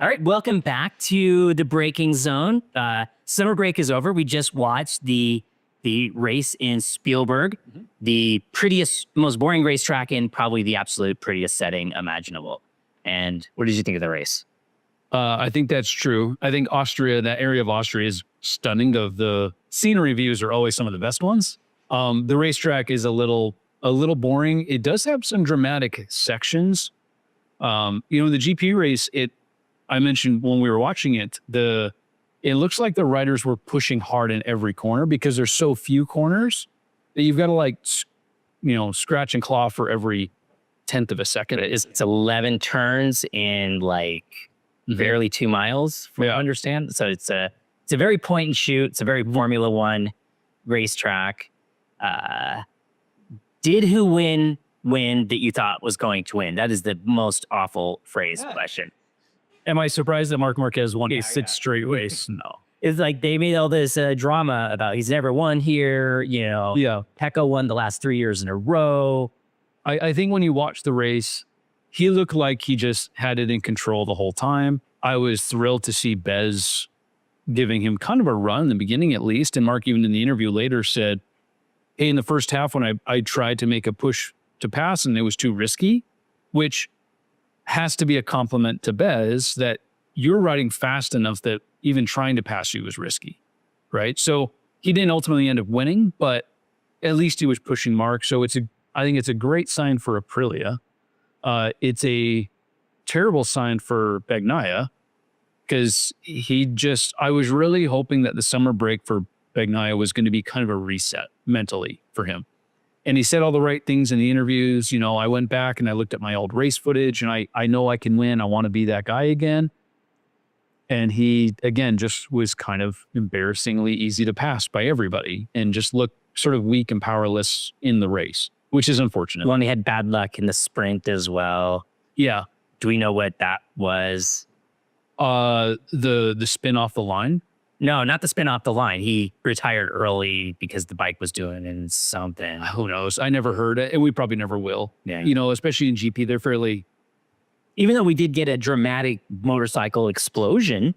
All right, welcome back to the Braking Zone. Summer break is over. We just watched the race in Spielberg, the prettiest, most boring racetrack in probably the absolute prettiest setting imaginable. And what did you think of the race? I think that's true. I think Austria, that area of Austria is stunning. The scenery views are always some of the best ones. The racetrack is a little boring. It does have some dramatic sections. The GP race, I mentioned when we were watching it, it looks like the riders were pushing hard in every corner because there's so few corners that you've got to scratch and claw for every tenth of a second. It's 11 turns in barely 2 miles, from what I understand. So it's a very point and shoot. It's a very Formula One racetrack. Did who win that you thought was going to win? That is the most awful phrase question. Am I surprised that Marc Marquez won a 6 straight race? No. It's like they made all this drama about he's never won here. Pecco won the last 3 years in a row. I think when you watch the race, he looked like he just had it in control the whole time. I was thrilled to see Bez giving him kind of a run in the beginning, at least. And Mark, even in the interview later, said, hey, in the first half when I tried to make a push to pass and it was too risky, which has to be a compliment to Bez that you're riding fast enough that even trying to pass you was risky, right? So he didn't ultimately end up winning, but at least he was pushing Mark. So I think it's a great sign for Aprilia. It's a terrible sign for Bagnaia because I was really hoping that the summer break for Bagnaia was going to be kind of a reset mentally for him. And he said all the right things in the interviews. I went back and I looked at my old race footage and I know I can win. I want to be that guy again. And he, again, just was kind of embarrassingly easy to pass by everybody and just looked sort of weak and powerless in the race, which is unfortunate. Well, and he had bad luck in the sprint as well. Yeah. Do we know what that was? The spin off the line? No, not the spin off the line. He retired early because the bike was doing something. Who knows? I never heard it, and we probably never will. Yeah. Especially in GP, they're fairly... Even though we did get a dramatic motorcycle explosion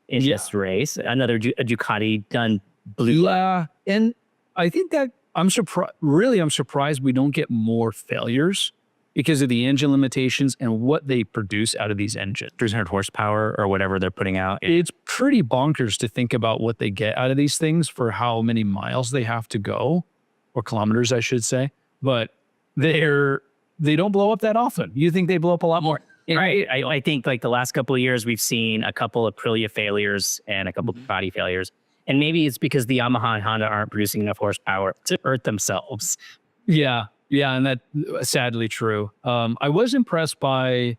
in this race, another Ducati gun blew up. And I think that I'm surprised we don't get more failures because of the engine limitations and what they produce out of these engines. 300 horsepower or whatever they're putting out. It's pretty bonkers to think about what they get out of these things for how many miles they have to go, or kilometers, I should say. But they don't blow up that often. You think they blow up a lot more. Right. I think the last couple of years, we've seen a couple of Aprilia failures and a couple of Ducati failures. And maybe it's because the Yamaha and Honda aren't producing enough horsepower to hurt themselves. Yeah. Yeah, and that's sadly true. I was impressed by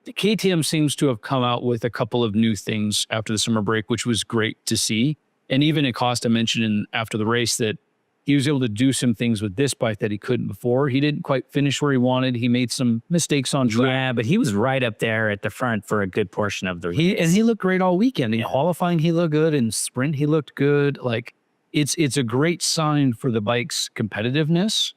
the KTM seems to have come out with a couple of new things after the summer break, which was great to see. And even Acosta mentioned after the race that he was able to do some things with this bike that he couldn't before. He didn't quite finish where he wanted. He made some mistakes on track. Yeah, but he was right up there at the front for a good portion of the race. And he looked great all weekend. In qualifying, he looked good. In sprint, he looked good. It's a great sign for the bike's competitiveness.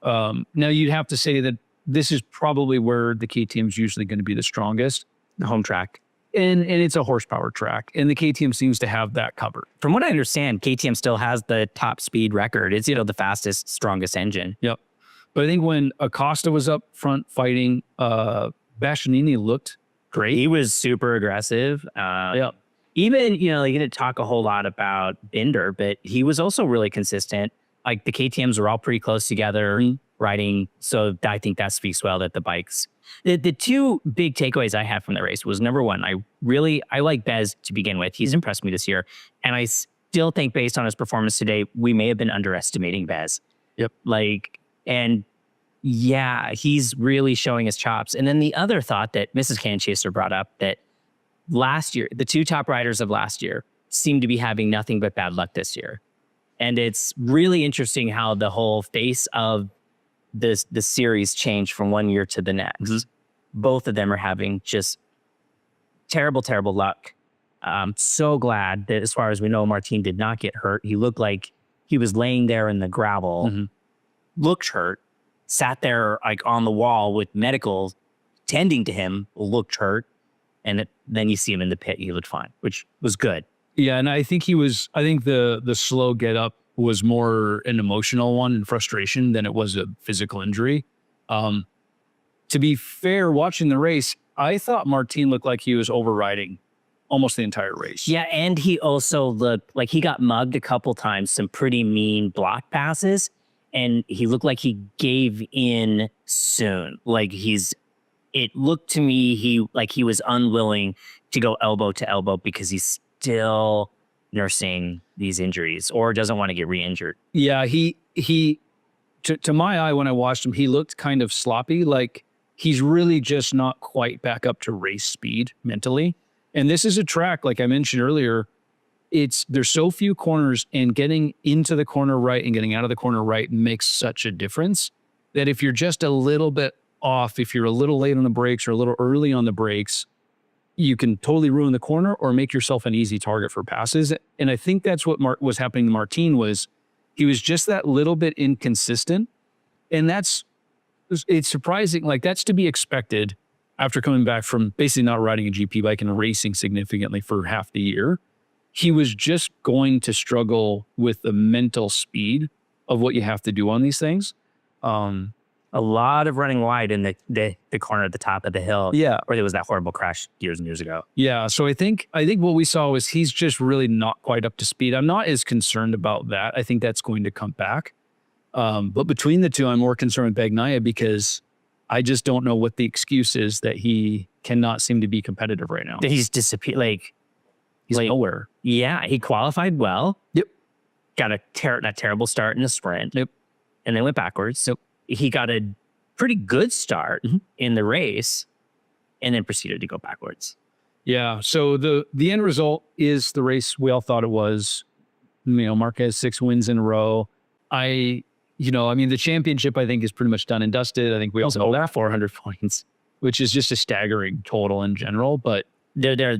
Now, you'd have to say that this is probably where the KTM is usually going to be the strongest. The home track. And it's a horsepower track. And the KTM seems to have that covered. From what I understand, KTM still has the top speed record. It's, the fastest, strongest engine. Yep. But I think when Acosta was up front fighting, Bastianini looked great. He was super aggressive. Yeah. Even, he didn't talk a whole lot about Binder, but he was also really consistent. Like the KTMs were all pretty close together riding. So I think that speaks well that the bikes. The two big takeaways I had from the race was, number one, I like Bez to begin with. He's impressed me this year. And I still think based on his performance today, we may have been underestimating Bez. Yep. He's really showing his chops. And then the other thought that Mrs. CanyonChaser brought up, that last year, the two top riders of last year seemed to be having nothing but bad luck this year. And it's really interesting how the whole face of the series changed from one year to the next. Both of them are having just terrible, terrible luck. I'm so glad that, as far as we know, Martin did not get hurt. He looked like he was laying there in the gravel, looked hurt, sat there on the wall with medical tending to him, looked hurt. And then you see him in the pit, he looked fine, which was good. Yeah, and I think the slow get up was more an emotional one and frustration than it was a physical injury. To be fair, watching the race, I thought Martin looked like he was overriding almost the entire race. Yeah, and he also looked like he got mugged a couple times, some pretty mean block passes, and he looked like he gave in soon. Like it looked to me he was unwilling to go elbow to elbow because he's still nursing these injuries or doesn't want to get re-injured. Yeah, he to my eye when I watched him, he looked kind of sloppy, like he's really just not quite back up to race speed mentally. And this is a track, like I mentioned earlier, there's so few corners, and getting into the corner right and getting out of the corner right makes such a difference that if you're just a little bit off, if you're a little late on the brakes or a little early on the brakes, you can totally ruin the corner or make yourself an easy target for passes. And I think that's what was happening to Martin. Was he was just that little bit inconsistent. And it's surprising. Like, that's to be expected after coming back from basically not riding a GP bike and racing significantly for half the year. He was just going to struggle with the mental speed of what you have to do on these things. A lot of running wide in the corner at the top of the hill. Yeah. Where there was that horrible crash years and years ago. Yeah. So I think what we saw was he's just really not quite up to speed. I'm not as concerned about that. I think that's going to come back. But between the two, I'm more concerned with Bagnaia because I just don't know what the excuse is that he cannot seem to be competitive right now. He's disappeared. He's nowhere. Yeah. He qualified well. Yep. Got a terrible start in the sprint. Yep. And then went backwards. So he got a pretty good start in the race and then proceeded to go backwards. Yeah. So the end result is the race we all thought it was. Marquez 6 wins in a row. The championship I think is pretty much done and dusted. I think we also know that 400 points, which is just a staggering total in general. But there's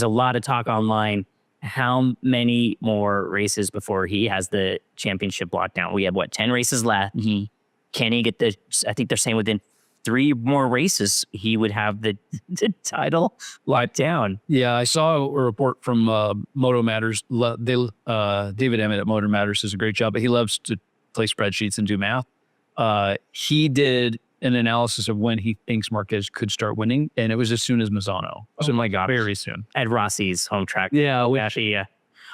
a lot of talk online. How many more races before he has the championship locked down? We have 10 races left. Mm-hmm. Can he get I think they're saying within 3 more races, he would have the title locked down. Yeah, I saw a report from Moto Matters. David Emmett at Moto Matters does a great job, but he loves to play spreadsheets and do math. He did an analysis of when he thinks Marquez could start winning, and it was as soon as Misano. Oh my God. Very soon. At Rossi's home track. Yeah.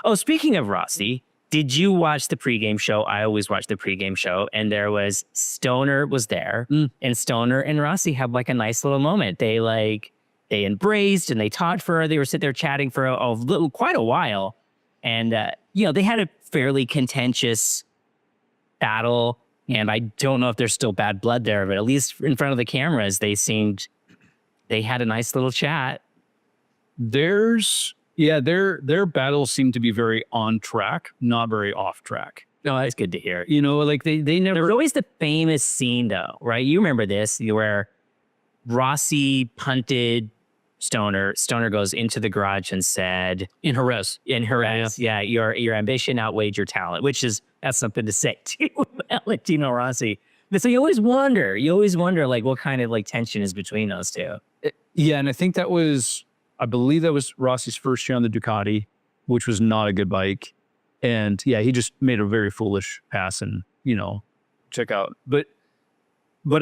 Oh, speaking of Rossi, did you watch the pregame show? I always watch the pregame show, and there was Stoner was there, and Stoner and Rossi had a nice little moment. They embraced and they talked they were sitting there chatting for quite a while, and they had a fairly contentious battle. And I don't know if there's still bad blood there, but at least in front of the cameras, they had a nice little chat. Their battles seem to be very on track, not very off track. No, that's good to hear. They never. There's always the famous scene, though, right? You remember this, where Rossi punted Stoner. Stoner goes into the garage and said, In Jerez, yeah, your ambition outweighed your talent, that's something to say to Valentino Rossi. But so you always wonder what kind of tension is between those two. Yeah, and I believe that was Rossi's first year on the Ducati, which was not a good bike. And yeah, he just made a very foolish pass and, check out. But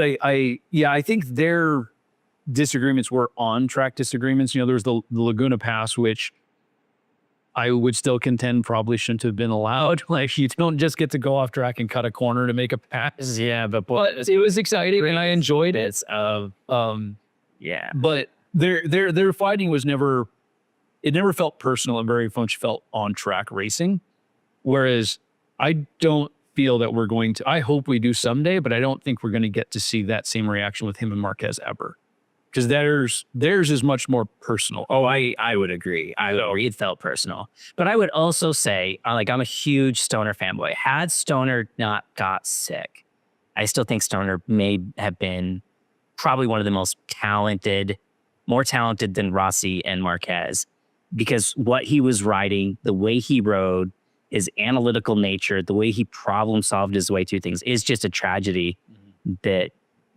I think their disagreements were on track disagreements. There was the Laguna Pass, which I would still contend probably shouldn't have been allowed. You don't just get to go off track and cut a corner to make a pass. Yeah, but it was exciting and I enjoyed it. Yeah. But their fighting was never felt personal and very much felt on track racing. Whereas I don't feel that we're going to, I hope we do someday, but I don't think we're going to get to see that same reaction with him and Marquez ever. Because theirs is much more personal. Oh, I would agree. It felt personal. But I would also say, I'm a huge Stoner fanboy. Had Stoner not got sick, I still think Stoner may have been probably one of the most talented, more talented than Rossi and Marquez. Because what he was riding, the way he rode, his analytical nature, the way he problem solved his way through things is just a tragedy that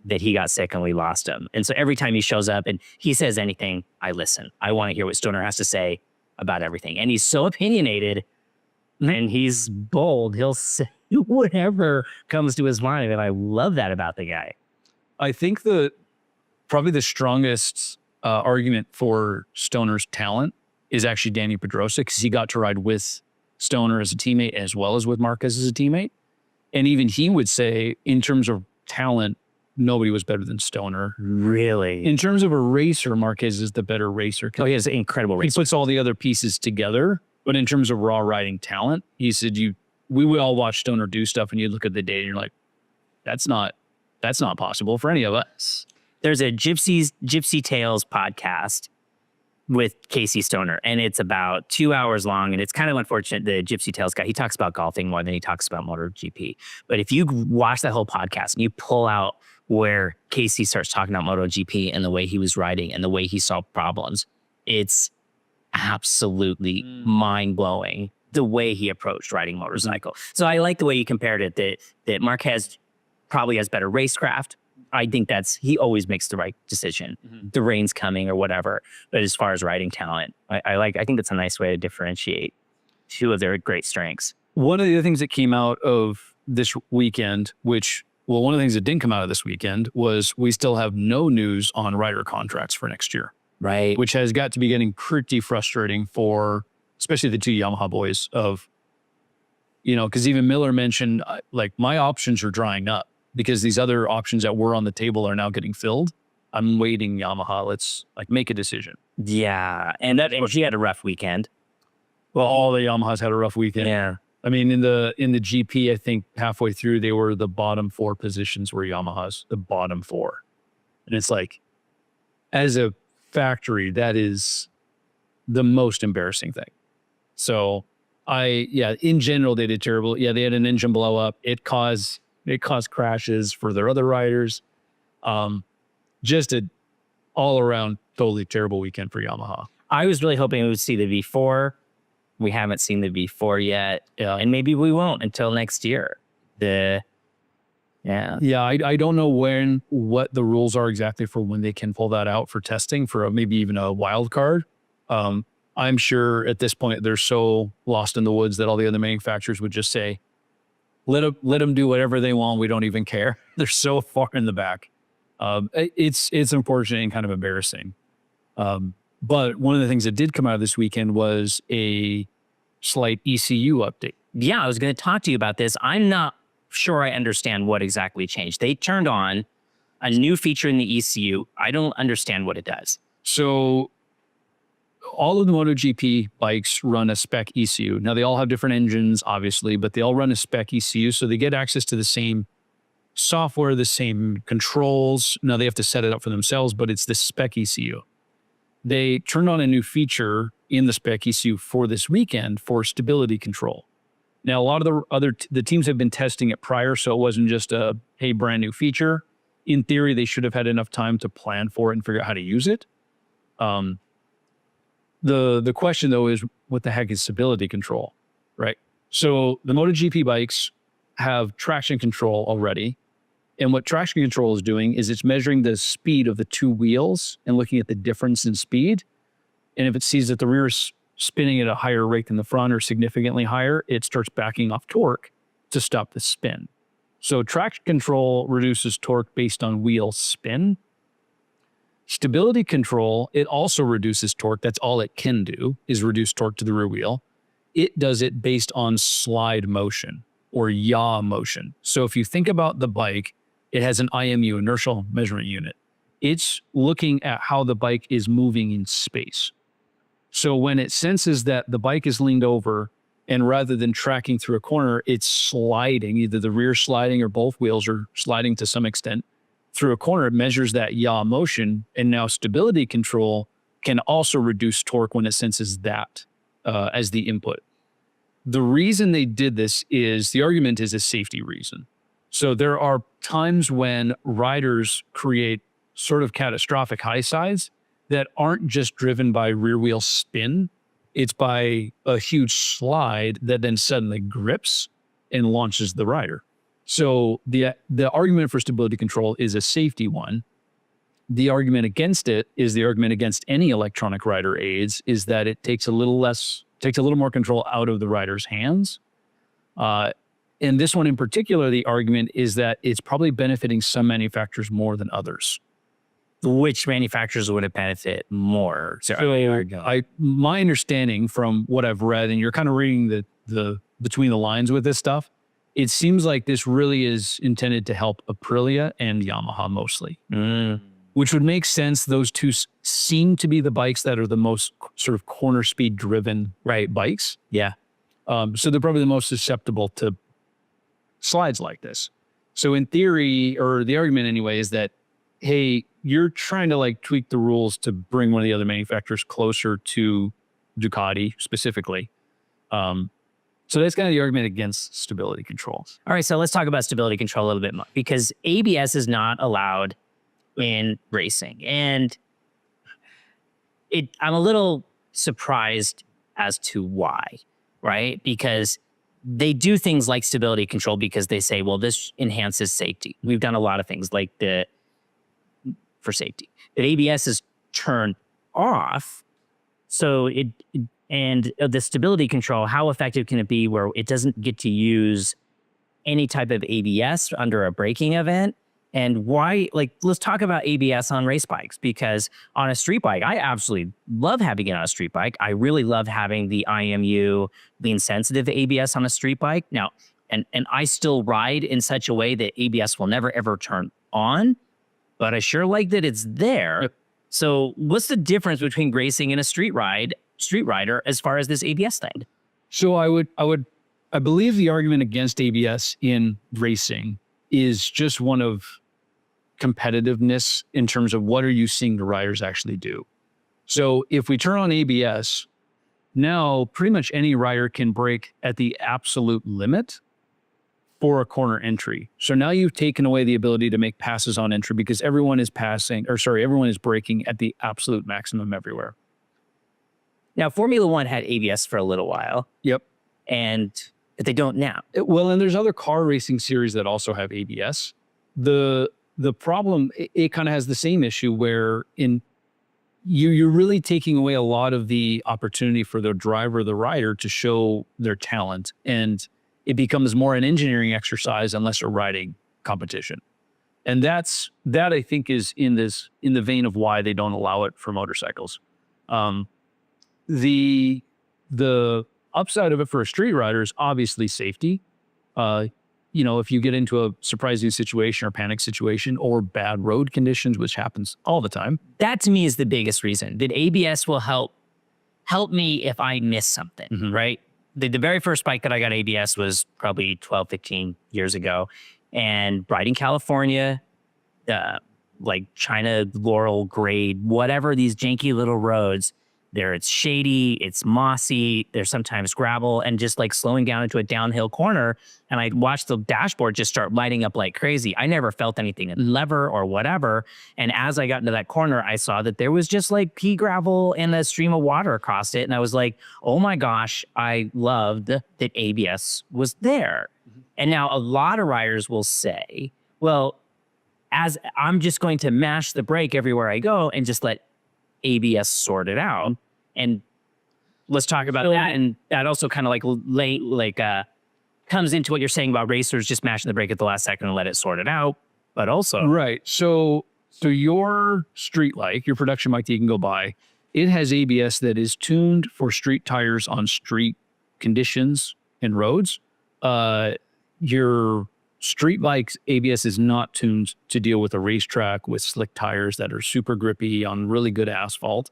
that he got sick and we lost him. And so every time he shows up and he says anything, I listen. I want to hear what Stoner has to say about everything. And he's so opinionated and he's bold. He'll say whatever comes to his mind. And I love that about the guy. I think probably the strongest argument for Stoner's talent is actually Danny Pedrosa, because he got to ride with Stoner as a teammate as well as with Marquez as a teammate. And even he would say, in terms of talent, nobody was better than Stoner. Really? In terms of a racer, Marquez is the better racer. Oh, he has an incredible racer. He puts all the other pieces together. But in terms of raw riding talent, he said we would all watch Stoner do stuff and you look at the data and you're like, that's not possible for any of us. There's a Gypsy Tales podcast with Casey Stoner, and it's about 2 hours long, and it's kind of unfortunate. The Gypsy Tales guy, he talks about golfing more than he talks about MotoGP. But if you watch that whole podcast and you pull out where Casey starts talking about MotoGP and the way he was riding and the way he solved problems, it's absolutely mind-blowing the way he approached riding motorcycle. So I like the way you compared it, that Marquez probably has better racecraft. I think he always makes the right decision. The rain's coming or whatever. But as far as riding talent, I think that's a nice way to differentiate two of their great strengths. One of the other things that came out of this weekend, one of the things that didn't come out of this weekend was we still have no news on rider contracts for next year. Right. Which has got to be getting pretty frustrating for especially the two Yamaha boys because even Miller mentioned, like, my options are drying up because these other options that were on the table are now getting filled. I'm waiting, Yamaha. Let's make a decision. Yeah. And she had a rough weekend. Well, all the Yamahas had a rough weekend. Yeah. I mean, in the GP, I think halfway through, they were the bottom 4 positions were Yamahas, the bottom 4. And it's like, as a factory, that is the most embarrassing thing. So in general, they did terrible. Yeah, they had an engine blow up. It caused crashes for their other riders. Just an all around totally terrible weekend for Yamaha. I was really hoping we would see the V4. We haven't seen the V4 yet. And maybe we won't until next year. I don't know what the rules are exactly for when they can pull that out for testing for maybe even a wild card. I'm sure at this point they're so lost in the woods that all the other manufacturers would just say, let them do whatever they want. We don't even care. They're so far in the back. It's unfortunate and kind of embarrassing. But one of the things that did come out of this weekend was a slight ECU update. Yeah, I was going to talk to you about this. I'm not sure I understand what exactly changed. They turned on a new feature in the ECU. I don't understand what it does. So all of the MotoGP bikes run a spec ECU. Now, they all have different engines, obviously, but they all run a spec ECU, so they get access to the same software, the same controls. Now, they have to set it up for themselves, but it's the spec ECU. They turned on a new feature in the spec ECU for this weekend for stability control. Now, a lot of the teams have been testing it prior, so it wasn't just a brand new feature. In theory, they should have had enough time to plan for it and figure out how to use it. The question, though, is what the heck is stability control, right? So the MotoGP bikes have traction control already. And what traction control is doing is it's measuring the speed of the two wheels and looking at the difference in speed. And if it sees that the rear is spinning at a higher rate than the front or significantly higher, it starts backing off torque to stop the spin. So traction control reduces torque based on wheel spin. Stability control, it also reduces torque. That's all it can do, is reduce torque to the rear wheel. It does it based on slide motion or yaw motion. So if you think about the bike, it has an IMU, inertial measurement unit. It's looking at how the bike is moving in space. So when it senses that the bike is leaned over and rather than tracking through a corner, it's sliding, either the rear sliding or both wheels are sliding to some extent through a corner, it measures that yaw motion. And now stability control can also reduce torque when it senses that as the input. The reason they did this is, the argument is a safety reason. So there are times when riders create sort of catastrophic high sides that aren't just driven by rear wheel spin. It's by a huge slide that then suddenly grips and launches the rider. So the argument for stability control is a safety one. The argument against it is the argument against any electronic rider aids is that it takes a little more control out of the rider's hands. And this one in particular, the argument is that it's probably benefiting some manufacturers more than others. Which manufacturers would it benefit more? My understanding from what I've read, and you're kind of reading the between the lines with this stuff, it seems like this really is intended to help Aprilia and Yamaha mostly. Which would make sense. Those two seem to be the bikes that are the most sort of corner speed driven bikes. Yeah. So they're probably the most susceptible to slides like this. So in theory, or the argument anyway, is that, hey, you're trying to like tweak the rules to bring one of the other manufacturers closer to Ducati specifically. So that's kind of the argument against stability control. All right. So let's talk about stability control a little bit more, because ABS is not allowed in racing. And I'm a little surprised as to why, right? Because they do things like stability control because they say, well, this enhances safety. We've done a lot of things like for safety. But ABS is turned off. So and the stability control, how effective can it be where it doesn't get to use any type of ABS under a braking event? And why, like, let's talk about ABS on race bikes, because on a street bike, I absolutely love having it on a street bike. I really love having the IMU lean sensitive ABS on a street bike. Now, and I still ride in such a way that ABS will never, ever turn on, but I sure like that it's there. Yep. So what's the difference between racing and a street rider as far as this ABS thing? So I believe the argument against ABS in racing is just one of competitiveness in terms of what are you seeing the riders actually do. So if we turn on ABS, now pretty much any rider can brake at the absolute limit for a corner entry. So now you've taken away the ability to make passes on entry because everyone is braking at the absolute maximum everywhere. Now, Formula One had ABS for a little while. Yep. But they don't now. And there's other car racing series that also have ABS. The problem, it kind of has the same issue where you're really taking away a lot of the opportunity for the driver, the rider, to show their talent. And it becomes more an engineering exercise unless a riding competition. And that I think is in the vein of why they don't allow it for motorcycles. The upside of it for a street rider is obviously safety. If you get into a surprising situation or panic situation or bad road conditions, which happens all the time. That to me is the biggest reason that ABS will help me if I miss something, right? The very first bike that I got ABS was probably 12, 15 years ago. And riding California, like China, Laurel, Grade, whatever, these janky little roads, it's shady, it's mossy, there's sometimes gravel, and just like slowing down into a downhill corner. And I watched the dashboard just start lighting up like crazy. I never felt anything in lever or whatever. And as I got into that corner, I saw that there was just like pea gravel and a stream of water across it. And I was like, oh my gosh, I loved that ABS was there. And now a lot of riders will say, well, as I'm just going to mash the brake everywhere I go and just let ABS sort it out. And let's talk about that. And that also kind of comes into what you're saying about racers just mashing the brake at the last second and let it sort it out. But also, right. So your street bike, your production bike that you can go buy, it has ABS that is tuned for street tires on street conditions and roads. Your street bike's ABS is not tuned to deal with a racetrack with slick tires that are super grippy on really good asphalt.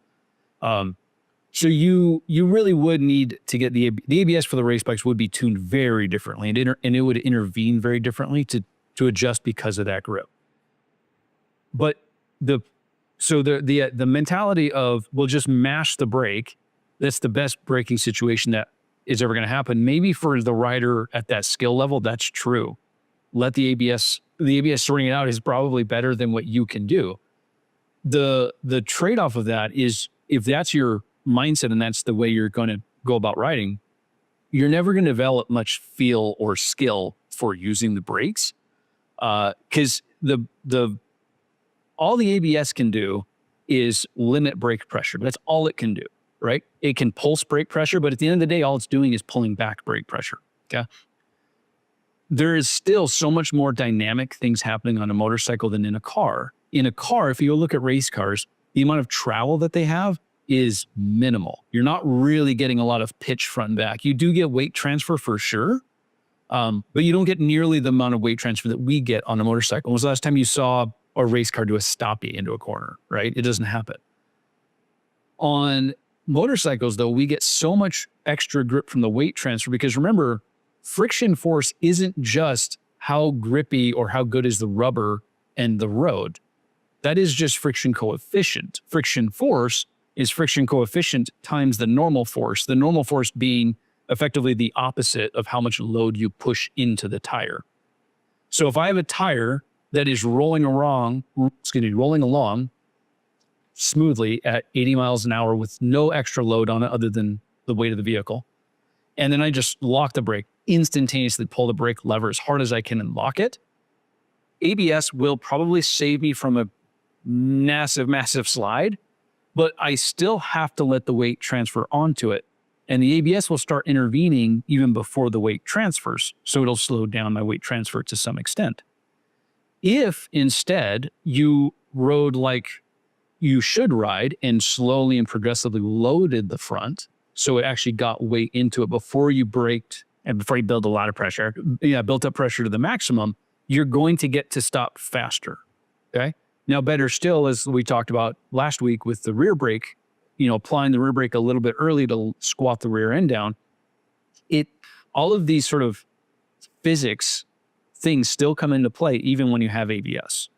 So you really would need to get the ABS for the race bikes would be tuned very differently, and it would intervene very differently to adjust because of that grip. But the mentality of we'll just mash the brake, that's the best braking situation that is ever going to happen. Maybe for the rider at that skill level, that's true. Let the ABS sorting it out is probably better than what you can do. The trade-off of that is if that's your mindset and that's the way you're going to go about riding, you're never going to develop much feel or skill for using the brakes. Because all the ABS can do is limit brake pressure. That's all it can do, right? It can pulse brake pressure, but at the end of the day, all it's doing is pulling back brake pressure. Okay. There is still so much more dynamic things happening on a motorcycle than in a car. In a car, if you look at race cars, the amount of travel that they have is minimal. You're not really getting a lot of pitch front and back. You do get weight transfer for sure, but you don't get nearly the amount of weight transfer that we get on a motorcycle. When was the last time you saw a race car do a stoppie into a corner, right? It doesn't happen. On motorcycles, though, we get so much extra grip from the weight transfer because remember, friction force isn't just how grippy or how good is the rubber and the road. That is just friction coefficient. Friction force is friction coefficient times the normal force being effectively the opposite of how much load you push into the tire. So if I have a tire that is rolling along smoothly at 80 miles an hour with no extra load on it other than the weight of the vehicle, and then I just lock the brake, instantaneously pull the brake lever as hard as I can and lock it, ABS will probably save me from a massive, massive slide, but I still have to let the weight transfer onto it. And the ABS will start intervening even before the weight transfers. So it'll slow down my weight transfer to some extent. If instead you rode like you should ride and slowly and progressively loaded the front, so it actually got weight into it before you braked, And before you build a lot of pressure. yeah, built up pressure to the maximum, you're going to get to stop faster. Okay. Now, better still, as we talked about last week with the rear brake, applying the rear brake a little bit early to squat the rear end down. All of these sort of physics things still come into play even when you have ABS.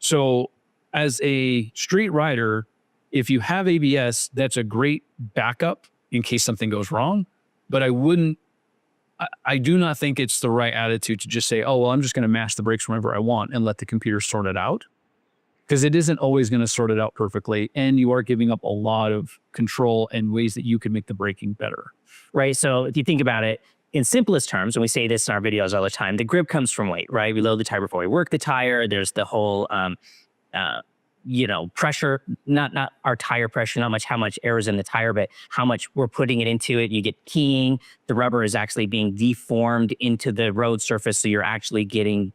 So as a street rider, if you have ABS, that's a great backup in case something goes wrong. But I do not think it's the right attitude to just say, oh, well, I'm just going to mash the brakes whenever I want and let the computer sort it out. Because it isn't always going to sort it out perfectly. And you are giving up a lot of control and ways that you could make the braking better. Right. So if you think about it, in simplest terms, and we say this in our videos all the time, the grip comes from weight, right? We load the tire before we work the tire. There's the whole, pressure, not our tire pressure, not how much air is in the tire, but how much we're putting it into it. You get keying. The rubber is actually being deformed into the road surface. So you're actually getting,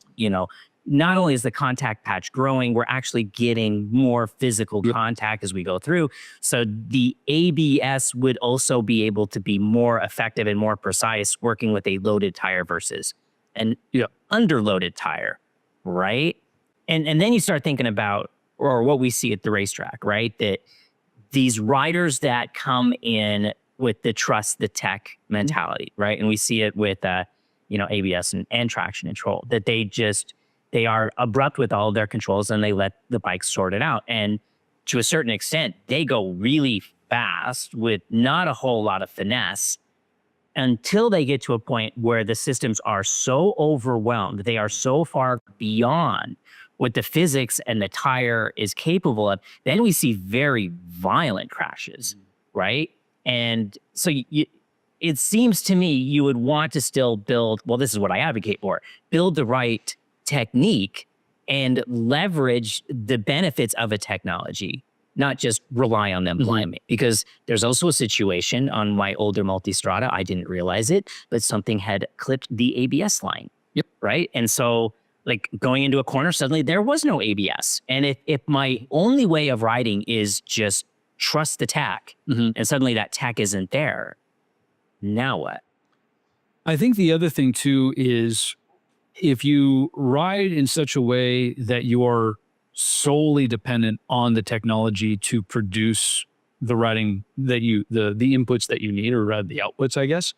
not only is the contact patch growing, we're actually getting more physical contact as we go through. So the ABS would also be able to be more effective and more precise working with a loaded tire versus an underloaded tire, right? And then you start thinking about, or what we see at the racetrack, right? That these riders that come in with the trust the tech mentality, right? And we see it with, ABS and traction control, that they are abrupt with all of their controls and they let the bike sort it out. And to a certain extent, they go really fast with not a whole lot of finesse until they get to a point where the systems are so overwhelmed, they are so far beyond what the physics and the tire is capable of. Then we see very violent crashes, right? And so it seems to me you would want to still build, well, this is what I advocate for, build the right technique and leverage the benefits of a technology, not just rely on them blindly. Because there's also a situation on my older Multistrada, I didn't realize it, but something had clipped the ABS line, right? And so like going into a corner, suddenly there was no ABS. And if my only way of riding is just trust the tech, and suddenly that tech isn't there, now what? I think the other thing too is if you ride in such a way that you are solely dependent on the technology to produce the riding that the inputs that you need, or rather the outputs, I guess,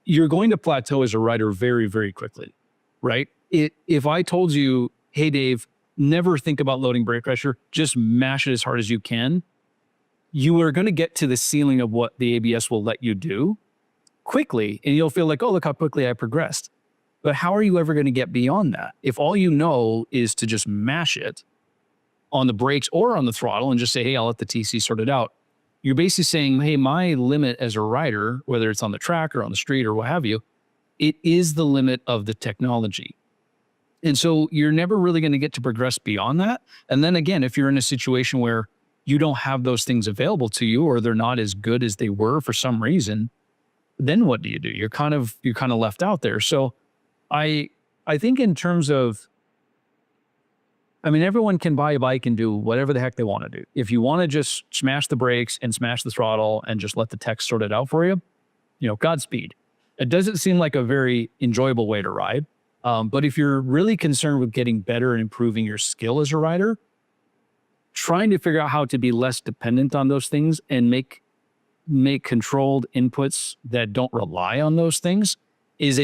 you're going to plateau as a rider very, very quickly, right? If I told you, hey, Dave, never think about loading brake pressure, just mash it as hard as you can, you are going to get to the ceiling of what the ABS will let you do quickly. And you'll feel like, oh, look how quickly I progressed. But how are you ever going to get beyond that? If all you know is to just mash it on the brakes or on the throttle and just say, hey, I'll let the TC sort it out. You're basically saying, hey, my limit as a rider, whether it's on the track or on the street or what have you, it is the limit of the technology. And so you're never really going to get to progress beyond that. And then again, if you're in a situation where you don't have those things available to you, or they're not as good as they were for some reason, then what do? You're kind of left out there. So I think in terms of, I mean, everyone can buy a bike and do whatever the heck they want to do. If you want to just smash the brakes and smash the throttle and just let the tech sort it out for you, Godspeed. It doesn't seem like a very enjoyable way to ride. But if you're really concerned with getting better and improving your skill as a rider, trying to figure out how to be less dependent on those things and make controlled inputs that don't rely on those things is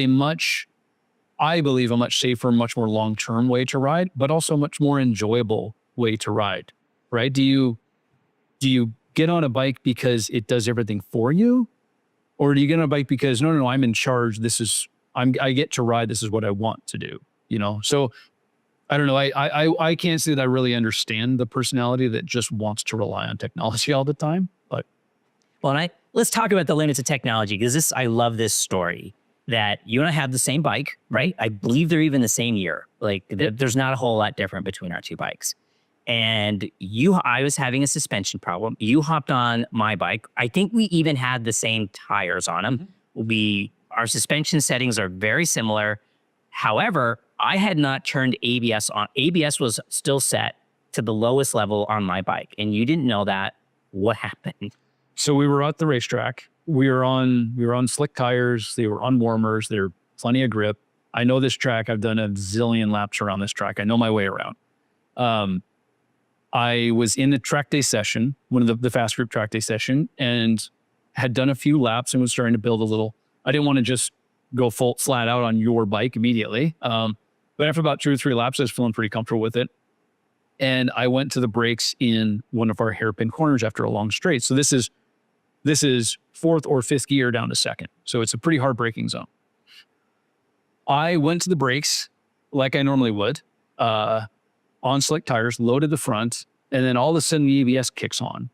I believe, a much safer, much more long-term way to ride, but also a much more enjoyable way to ride, right? Do you get on a bike because it does everything for you? Or do you get on a bike because, no, I'm in charge. I get to ride. This is what I want to do, So I don't know. I can't say that I really understand the personality that just wants to rely on technology all the time. But let's talk about the limits of technology, because I love this story that you and I have the same bike, right? I believe they're even the same year. Like there's not a whole lot different between our two bikes. And I was having a suspension problem. You hopped on my bike. I think we even had the same tires on them. Mm-hmm. Our suspension settings are very similar. However, I had not turned ABS on. ABS was still set to the lowest level on my bike, and you didn't know that. What happened? So we were at the racetrack. We were on slick tires. They were on warmers. There were plenty of grip. I know this track. I've done a zillion laps around this track. I know my way around. I was in the track day session, one of the fast group track day session, and had done a few laps and was starting to build a little. I didn't want to just go full flat out on your bike immediately. But after about 2 or 3 laps, I was feeling pretty comfortable with it. And I went to the brakes in one of our hairpin corners after a long straight. So this is 4th or 5th gear down to 2nd. So it's a pretty hard braking zone. I went to the brakes like I normally would, on slick tires, loaded the front, and then all of a sudden the ABS kicks on.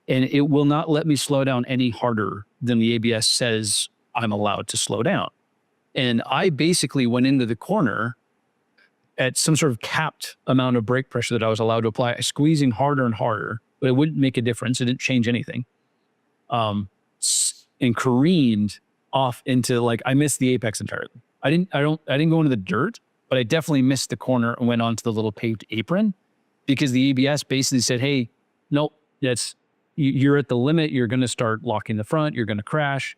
And it will not let me slow down any harder than the ABS says I'm allowed to slow down. And I basically went into the corner at some sort of capped amount of brake pressure that I was allowed to apply, squeezing harder and harder, but it wouldn't make a difference. It didn't change anything. And careened off into, I missed the apex entirely. I didn't go into the dirt, but I definitely missed the corner and went onto the little paved apron because the ABS basically said, hey, nope, you're at the limit. You're going to start locking the front. You're going to crash.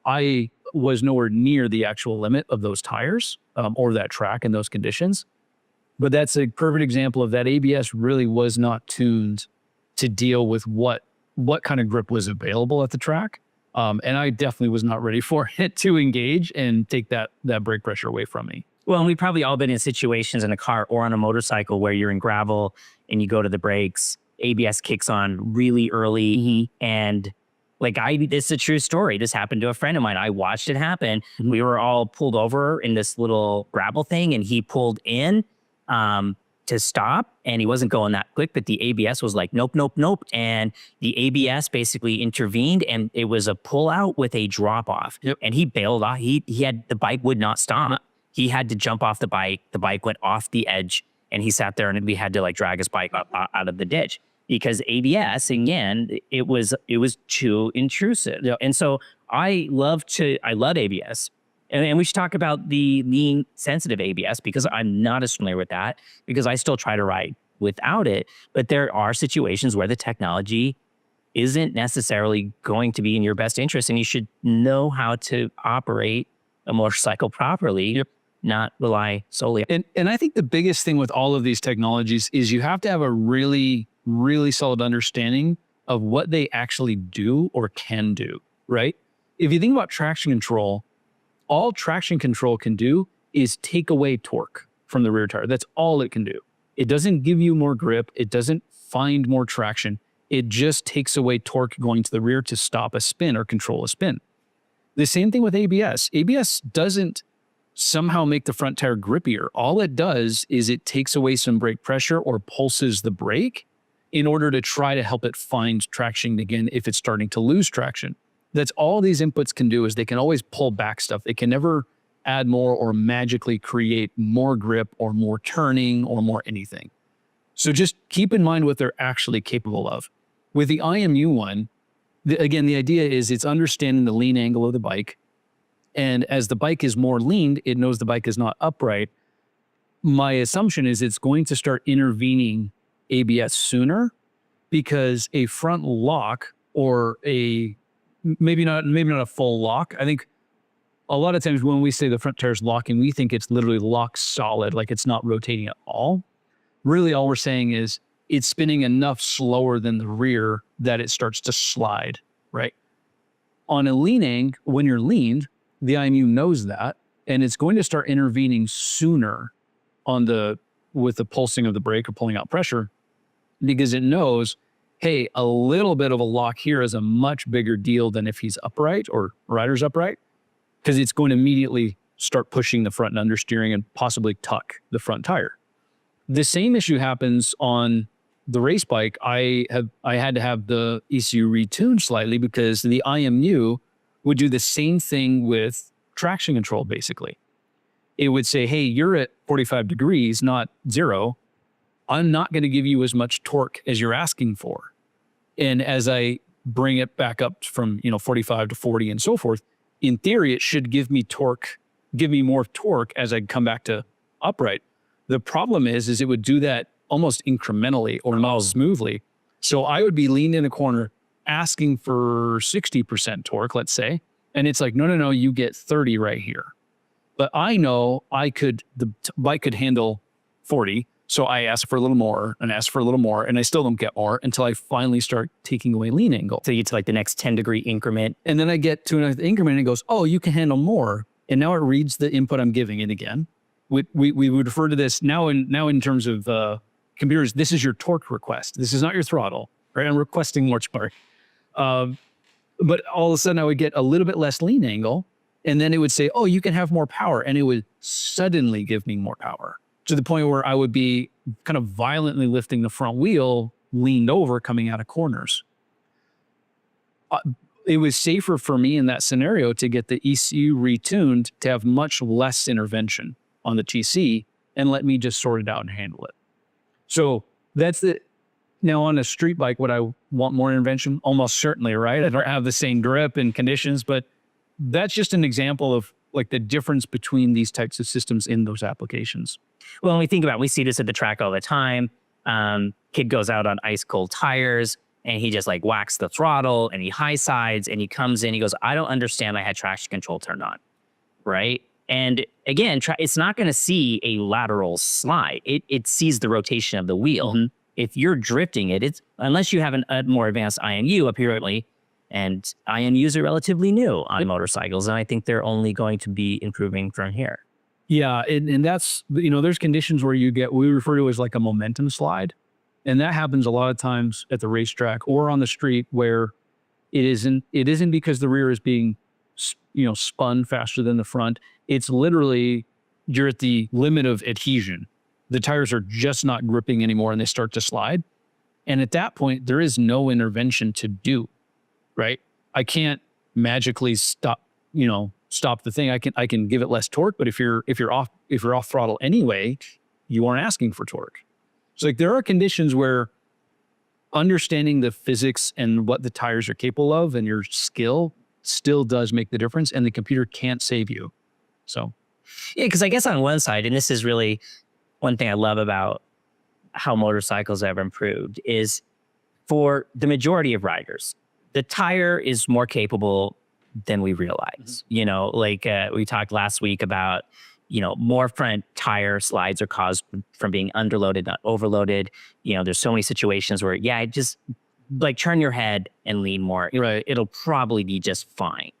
I was nowhere near the actual limit of those tires or that track in those conditions. But that's a perfect example of that ABS really was not tuned to deal with what kind of grip was available at the track. And I definitely was not ready for it to engage and take that brake pressure away from me. Well, and we've probably all been in situations in a car or on a motorcycle where you're in gravel and you go to the brakes, ABS kicks on really early. Mm-hmm. And this is a true story. This happened to a friend of mine. I watched it happen. Mm-hmm. We were all pulled over in this little gravel thing and he pulled in to stop and he wasn't going that quick, but the ABS was like, nope, nope, nope. And the ABS basically intervened and it was a pull out with a drop off. Yep. And he bailed off. The bike would not stop. He had to jump off the bike. The bike went off the edge and he sat there and we had to drag his bike up out of the ditch. Because ABS, again, it was too intrusive. Yep. And so I love ABS. And we should talk about the lean sensitive ABS because I'm not as familiar with that because I still try to ride without it. But there are situations where the technology isn't necessarily going to be in your best interest and you should know how to operate a motorcycle properly. Yep. Not rely solely. And I think the biggest thing with all of these technologies is you have to have a really solid understanding of what they actually do or can do, right? If you think about traction control, all traction control can do is take away torque from the rear tire. That's all it can do. It doesn't give you more grip. It doesn't find more traction. It just takes away torque going to the rear to stop a spin or control a spin. The same thing with ABS. ABS doesn't somehow make the front tire grippier. All it does is it takes away some brake pressure or pulses the brake in order to try to help it find traction again if it's starting to lose traction. That's all these inputs can do, is they can always pull back stuff. They can never add more or magically create more grip or more turning or more anything. So just keep in mind what they're actually capable of. With the IMU one, again, the idea is it's understanding the lean angle of the bike. And as the bike is more leaned, it knows the bike is not upright. My assumption is it's going to start intervening ABS sooner, because a front lock or maybe not a full lock. I think a lot of times when we say the front tire is locking, we think it's literally locked solid, like it's not rotating at all. Really, all we're saying is it's spinning enough slower than the rear that it starts to slide, right? On a leaning, when you're leaned, the IMU knows that, and it's going to start intervening sooner with the pulsing of the brake or pulling out pressure, because it knows, hey, a little bit of a lock here is a much bigger deal than if he's upright or rider's upright, because it's going to immediately start pushing the front and understeering and possibly tuck the front tire. The same issue happens on the race bike. I had to have the ECU retuned slightly, because the IMU would do the same thing with traction control, basically. It would say, hey, you're at 45 degrees, not 0. I'm not going to give you as much torque as you're asking for. And as I bring it back up from 45 to 40 and so forth, in theory, it should give me more torque as I come back to upright. The problem is it would do that almost incrementally or not smoothly. So I would be leaned in a corner asking for 60% torque, let's say. And it's like, no, you get 30 right here. But I know the bike could handle 40. So I ask for a little more and ask for a little more, and I still don't get more until I finally start taking away lean angle. So you get to like the next 10-degree increment. And then I get to another increment and it goes, oh, you can handle more. And now it reads the input I'm giving it again. We would refer to this now in terms of computers. This is your torque request. This is not your throttle, right? I'm requesting more torque. But all of a sudden I would get a little bit less lean angle, and then it would say, oh, you can have more power. And it would suddenly give me more power, to the point where I would be kind of violently lifting the front wheel, leaned over, coming out of corners. It was safer for me in that scenario to get the ECU retuned to have much less intervention on the TC and let me just sort it out and handle it. So that's the... Now on a street bike, would I want more intervention? Almost certainly, right? I don't have the same grip and conditions, but that's just an example of like the difference between these types of systems in those applications. Well, when we think about it, we see this at the track all the time. Kid goes out on ice cold tires and he just like whacks the throttle and he high sides and he comes in, he goes, I don't understand, I had traction control turned on, right? And again, it's not going to see a lateral slide. It sees the rotation of the wheel. Mm-hmm. If you're drifting it, unless you have a more advanced IMU apparently, and IMUs are relatively new on motorcycles, and I think they're only going to be improving from here. Yeah, and that's, there's conditions where we refer to as like a momentum slide, and that happens a lot of times at the racetrack or on the street, where it isn't because the rear is being spun faster than the front. It's literally you're at the limit of adhesion. The tires are just not gripping anymore and they start to slide. And at that point, there is no intervention to do, right? I can't magically stop the thing. I can give it less torque, but if you're off throttle anyway, you aren't asking for torque. So like there are conditions where understanding the physics and what the tires are capable of and your skill still does make the difference, and the computer can't save you. So yeah, because I guess on one side, and this is really one thing I love about how motorcycles have improved, is for the majority of riders, the tire is more capable than we realize. Mm-hmm. We talked last week about, more front tire slides are caused from being underloaded, not overloaded. There's so many situations where, just like turn your head and lean more. Right. It'll probably be just fine.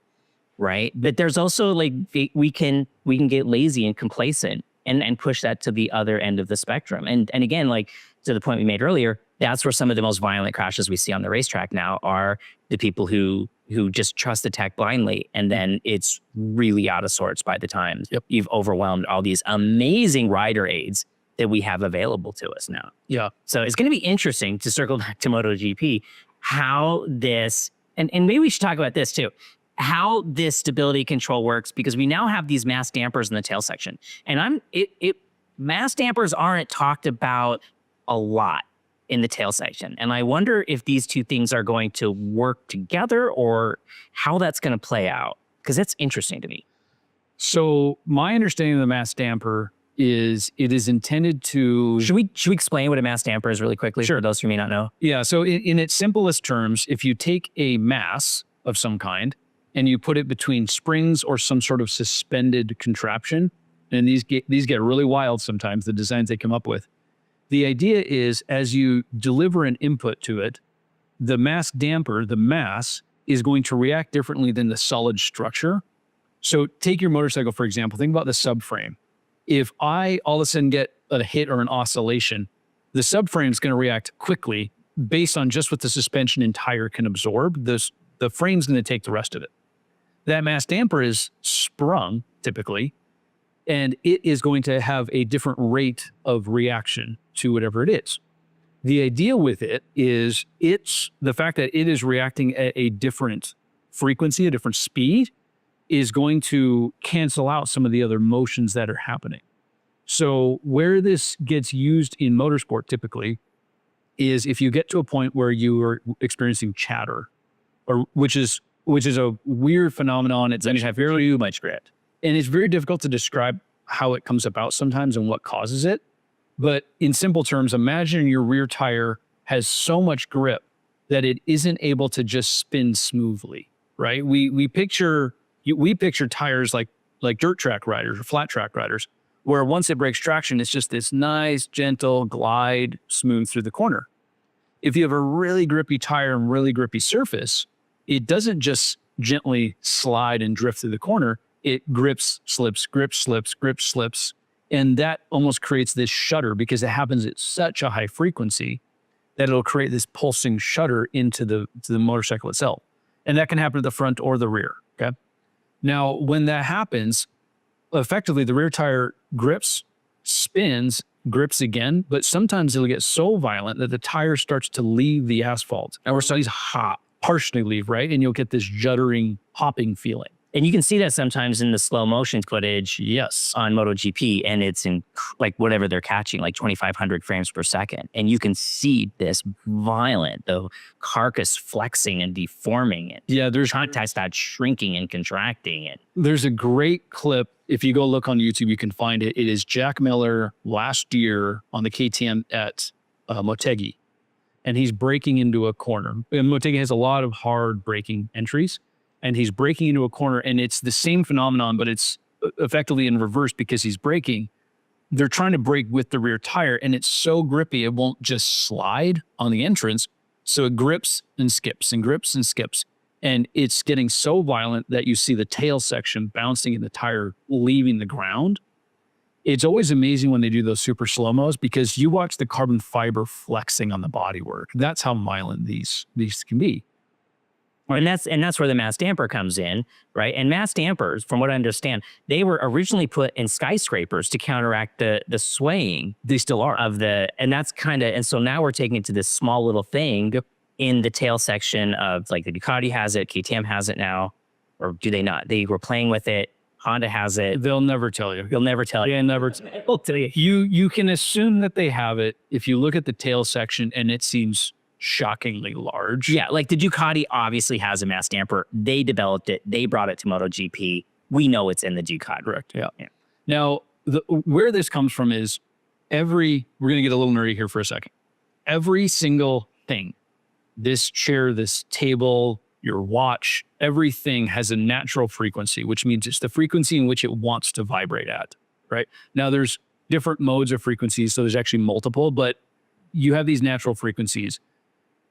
Right. But there's also like, we can get lazy and complacent and push that to the other end of the spectrum. And again, like to the point we made earlier, that's where some of the most violent crashes we see on the racetrack now are the people who just trust the tech blindly. And then it's really out of sorts by the time you've overwhelmed all these amazing rider aids that we have available to us now. Yeah. So it's going to be interesting to circle back to MotoGP, how this and maybe we should talk about this too, how this stability control works, because we now have these mass dampers in the tail section. And mass dampers aren't talked about a lot in the tail section. And I wonder if these two things are going to work together or how that's going to play out, because that's interesting to me. So my understanding of the mass damper is it is intended to... Should we explain what a mass damper is really quickly? Sure. For those who may not know. Yeah. So in its simplest terms, if you take a mass of some kind and you put it between springs or some sort of suspended contraption, and these get really wild sometimes, the designs they come up with. The idea is as you deliver an input to it, the mass damper, the mass, is going to react differently than the solid structure. So take your motorcycle, for example. Think about the subframe. If I all of a sudden get a hit or an oscillation, the subframe is going to react quickly based on just what the suspension and tire can absorb. The frame's going to take the rest of it. That mass damper is sprung, typically, and it is going to have a different rate of reaction to whatever it is. The idea with it is the fact that it is reacting at a different frequency, a different speed, is going to cancel out some of the other motions that are happening. So where this gets used in motorsport typically is if you get to a point where you are experiencing chatter, or which is a weird phenomenon. It's Have too much grit. and it's very difficult to describe how it comes about sometimes and what causes it. But in simple terms, imagine your rear tire has so much grip that it isn't able to just spin smoothly, right? We picture tires like dirt track riders or flat track riders, where once it breaks traction, it's just this nice, gentle glide smooth through the corner. If you have a really grippy tire and really grippy surface, it doesn't just gently slide and drift through the corner. It grips, slips, grips, slips, grips, slips. And that almost creates this shudder because it happens at such a high frequency that it'll create this pulsing shudder into the motorcycle itself. And that can happen at the front or the rear, okay? Now, when that happens, effectively the rear tire grips, spins, grips again, but sometimes it'll get so violent that the tire starts to leave the asphalt. Or so partially leave, right? And you'll get this juddering, popping feeling. And you can see that sometimes in the slow motion footage. Yes. On MotoGP, and it's in like whatever they're catching, like 2,500 frames per second. And you can see this violent, the carcass flexing and deforming it. Yeah, there's contact starts shrinking and contracting it. There's a great clip. If you go look on YouTube, you can find it. It is Jack Miller last year on the KTM at Motegi. And he's braking into a corner. And Motegi has a lot of hard braking entries. And he's braking into a corner, and it's the same phenomenon, but it's effectively in reverse because he's braking. They're trying to brake with the rear tire, and it's so grippy, it won't just slide on the entrance. So it grips and skips and grips and skips. And it's getting so violent that you see the tail section bouncing and the tire leaving the ground. It's always amazing when they do those super slow-mos because you watch the carbon fiber flexing on the bodywork. That's how violent these can be. And that's where the mass damper comes in, right? And mass dampers, from what I understand, they were originally put in skyscrapers to counteract the swaying. They still are. And that's and so now we're taking it to this small little thing in the tail section of, like, the Ducati has it, KTM has it now, or do they not? They were playing with it. Honda has it. They'll never tell you. They'll never tell you. They'll never tell you. You can assume that they have it if you look at the tail section and it seems shockingly large. Yeah, like the Ducati obviously has a mass damper. They developed it. They brought it to MotoGP. We know it's in the Ducati. Correct. Yeah. Now, where this comes from is we're going to get a little nerdy here for a second. Every single thing, this chair, this table, your watch, everything has a natural frequency, which means it's the frequency in which it wants to vibrate at, right? Now, there's different modes of frequencies, so there's actually multiple, but you have these natural frequencies.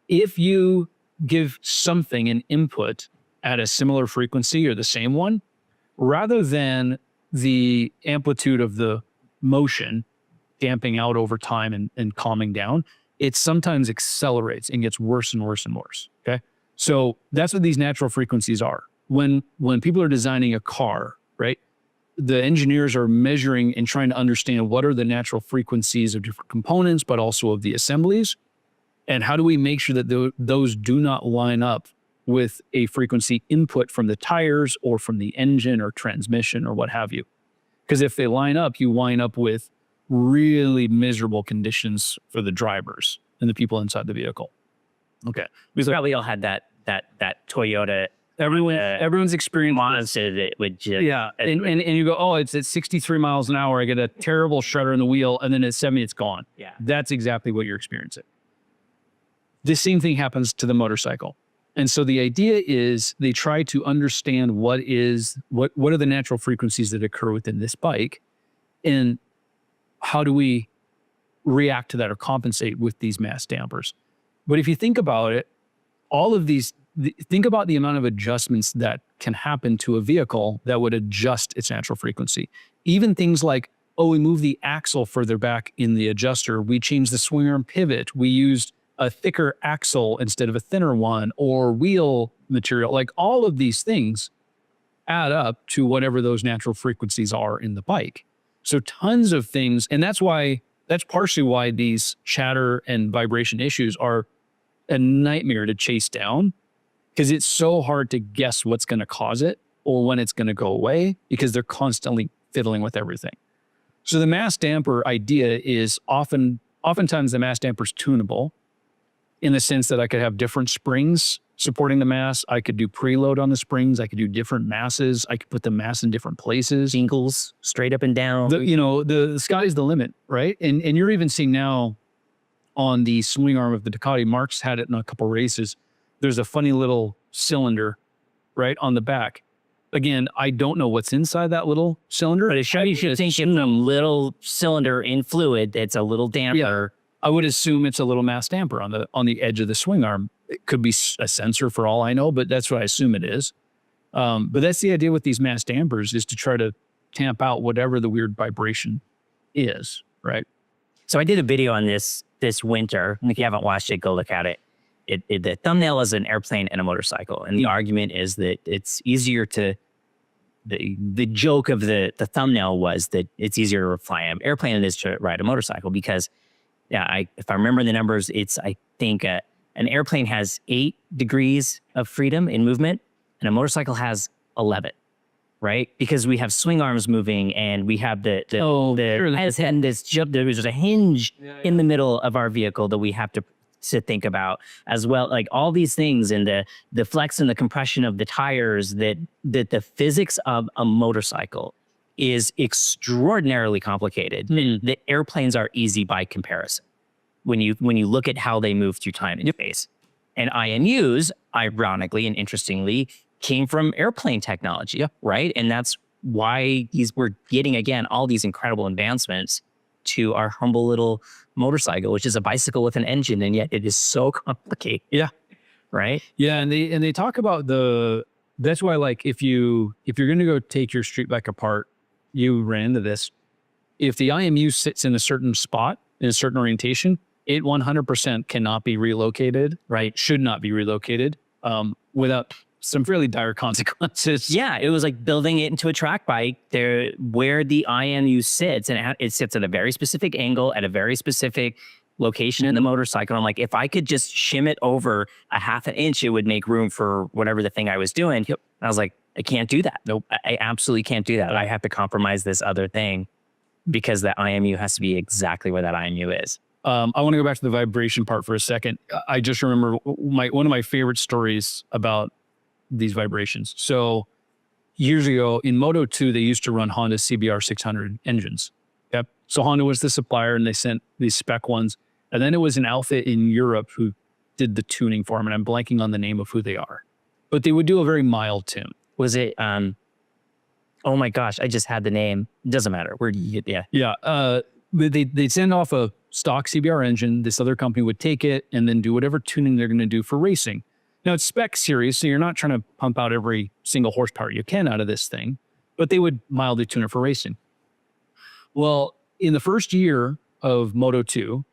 If you give something an input at a similar frequency or the same one, rather than the amplitude of the motion damping out over time and calming down, it sometimes accelerates and gets worse and worse and worse, okay? So that's what these natural frequencies are. When people are designing a car, right, the engineers are measuring and trying to understand what are the natural frequencies of different components, but also of the assemblies. And how do we make sure that those do not line up with a frequency input from the tires or from the engine or transmission or what have you. Because if they line up, you wind up with really miserable conditions for the drivers and the people inside the vehicle. Okay. We probably all had that Toyota. Everyone's experienced Monster that would just, and you go, oh, it's at 63 miles an hour. I get a terrible shudder in the wheel, and then at 70, it's gone. Yeah. That's exactly what you're experiencing. The same thing happens to the motorcycle. And so the idea is they try to understand what are the natural frequencies that occur within this bike, and how do we react to that or compensate with these mass dampers. But if you think about it, all of these, think about the amount of adjustments that can happen to a vehicle that would adjust its natural frequency. Even things like, oh, we move the axle further back in the adjuster. We changed the swing arm pivot. We used a thicker axle instead of a thinner one, or wheel material. Like all of these things add up to whatever those natural frequencies are in the bike. So tons of things. And that's partially why these chatter and vibration issues are a nightmare to chase down, because it's so hard to guess what's going to cause it or when it's going to go away, because they're constantly fiddling with everything. So the mass damper idea is oftentimes the mass damper is tunable in the sense that I could have different springs supporting the mass. I could do preload on the springs. I could do different masses. I could put the mass in different places. jingles straight up and down. The sky's the limit, right? And you're even seeing now on the swing arm of the Ducati, Mark's had it in a couple races. There's a funny little cylinder right on the back. Again, I don't know what's inside that little cylinder. But it should you think in a little cylinder in fluid that's a little damper. Yeah. I would assume it's a little mass damper on the edge of the swing arm. It could be a sensor for all I know, but that's what I assume it is. But that's the idea with these mass dampers, is to try to tamp out whatever the weird vibration is, right? So I did a video on this winter. If you haven't watched it, go look at it. The thumbnail is an airplane and a motorcycle. And the argument is that it's easier to, the joke of the thumbnail was that it's easier to fly an airplane than it is to ride a motorcycle, because if I remember the numbers, I think an airplane has 8 degrees of freedom in movement and a motorcycle has 11, right? Because we have swing arms moving and we have there's a hinge in the middle of our vehicle that we have to think about as well. Like all these things, and the flex and the compression of the tires, that the physics of a motorcycle is extraordinarily complicated. The airplanes are easy by comparison when you look at how they move through time and space. And IMUs, ironically and interestingly, came from airplane technology, right? And that's why we're getting, again, all these incredible advancements to our humble little motorcycle, which is a bicycle with an engine, and yet it is so complicated. Yeah. Right? Yeah, and they talk about that's why, like, if you're going to go take your street bike apart, you ran into this. If the IMU sits in a certain spot, in a certain orientation, it 100% cannot be relocated, right? Should not be relocated without some fairly dire consequences. Yeah, it was like building it into a track bike there, where the IMU sits, and it sits at a very specific angle at a very specific location in the motorcycle. I'm like, if I could just shim it over a half an inch, it would make room for whatever the thing I was doing. Yep. I was like, I can't do that. Nope. I absolutely can't do that. I have to compromise this other thing because that IMU has to be exactly where that IMU is. I want to go back to the vibration part for a second. I just remember one of my favorite stories about these vibrations. So years ago in Moto2, they used to run Honda CBR 600 engines. Yep. So Honda was the supplier, and they sent these spec ones. And then it was an outfit in Europe who did the tuning for them. And I'm blanking on the name of who they are, but they would do a very mild tune. Was it, oh my gosh, I just had the name. It doesn't matter. Where do you get, Yeah. They'd send off a stock CBR engine. This other company would take it and then do whatever tuning they're going to do for racing. Now, it's spec series, so you're not trying to pump out every single horsepower you can out of this thing, but they would mildly tune it for racing. Well, in the first year of Moto2,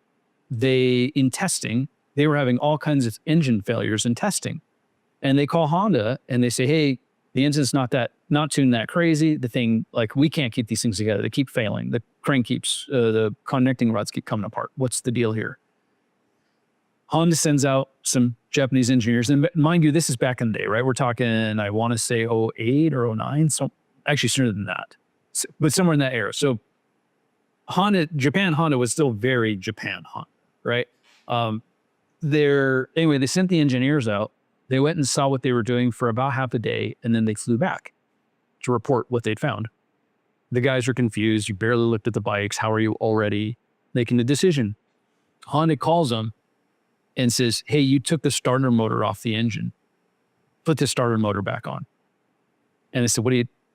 in testing, they were having all kinds of engine failures in testing. And they call Honda and they say, hey, the engine's not tuned that crazy. The thing, like, we can't keep these things together. They keep failing. The crank the connecting rods keep coming apart. What's the deal here? Honda sends out some Japanese engineers. And mind you, this is back in the day, right? We're talking, I want to say 08 or 09. So actually sooner than that, but somewhere in that era. So Japan Honda was still very Japan Honda, right? Anyway, they sent the engineers out. They went and saw what they were doing for about half a day, and then they flew back to report what they'd found. The guys are confused. You barely looked at the bikes. How are you already making the decision? Honda calls them and says, hey, you took the starter motor off the engine. Put the starter motor back on. And they said,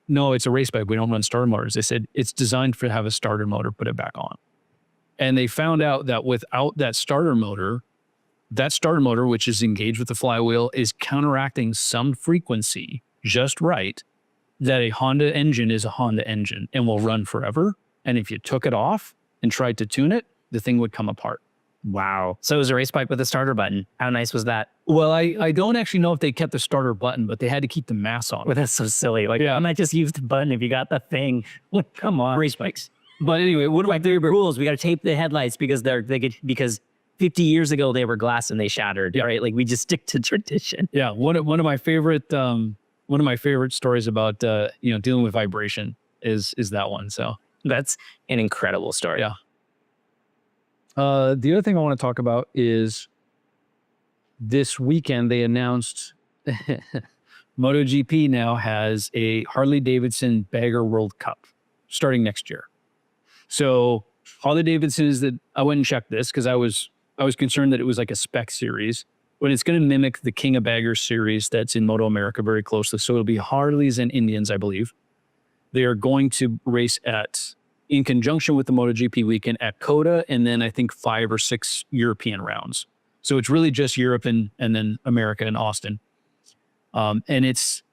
no, it's a race bike. We don't run starter motors. They said, it's designed to have a starter motor, put it back on. And they found out that without that starter motor, which is engaged with the flywheel, is counteracting some frequency just right, that a Honda engine is a Honda engine and will run forever. And if you took it off and tried to tune it, the thing would come apart. Wow. So it was a race bike with a starter button. How nice was that? Well, I don't actually know if they kept the starter button, but they had to keep the mass on. Well, that's so silly. Like, why not just use the button if you got the thing? Come on. Race bikes. But anyway, one of my favorite rules, we got to tape the headlights because because 50 years ago they were glass and they shattered. Right? Like we just stick to tradition. Yeah. One of my favorite stories about dealing with vibration is that one. So that's an incredible story. Yeah. The other thing I want to talk about is this weekend they announced MotoGP now has a Harley-Davidson Bagger World Cup starting next year. So Harley-Davidson is I went and checked this because I was concerned that it was like a spec series, but it's going to mimic the King of Baggers series that's in Moto America very closely. So it'll be Harleys and Indians, I believe. They are going to race in conjunction with the MotoGP weekend at COTA, and then I think 5 or 6 European rounds. So it's really just Europe and then America and Austin. And it's,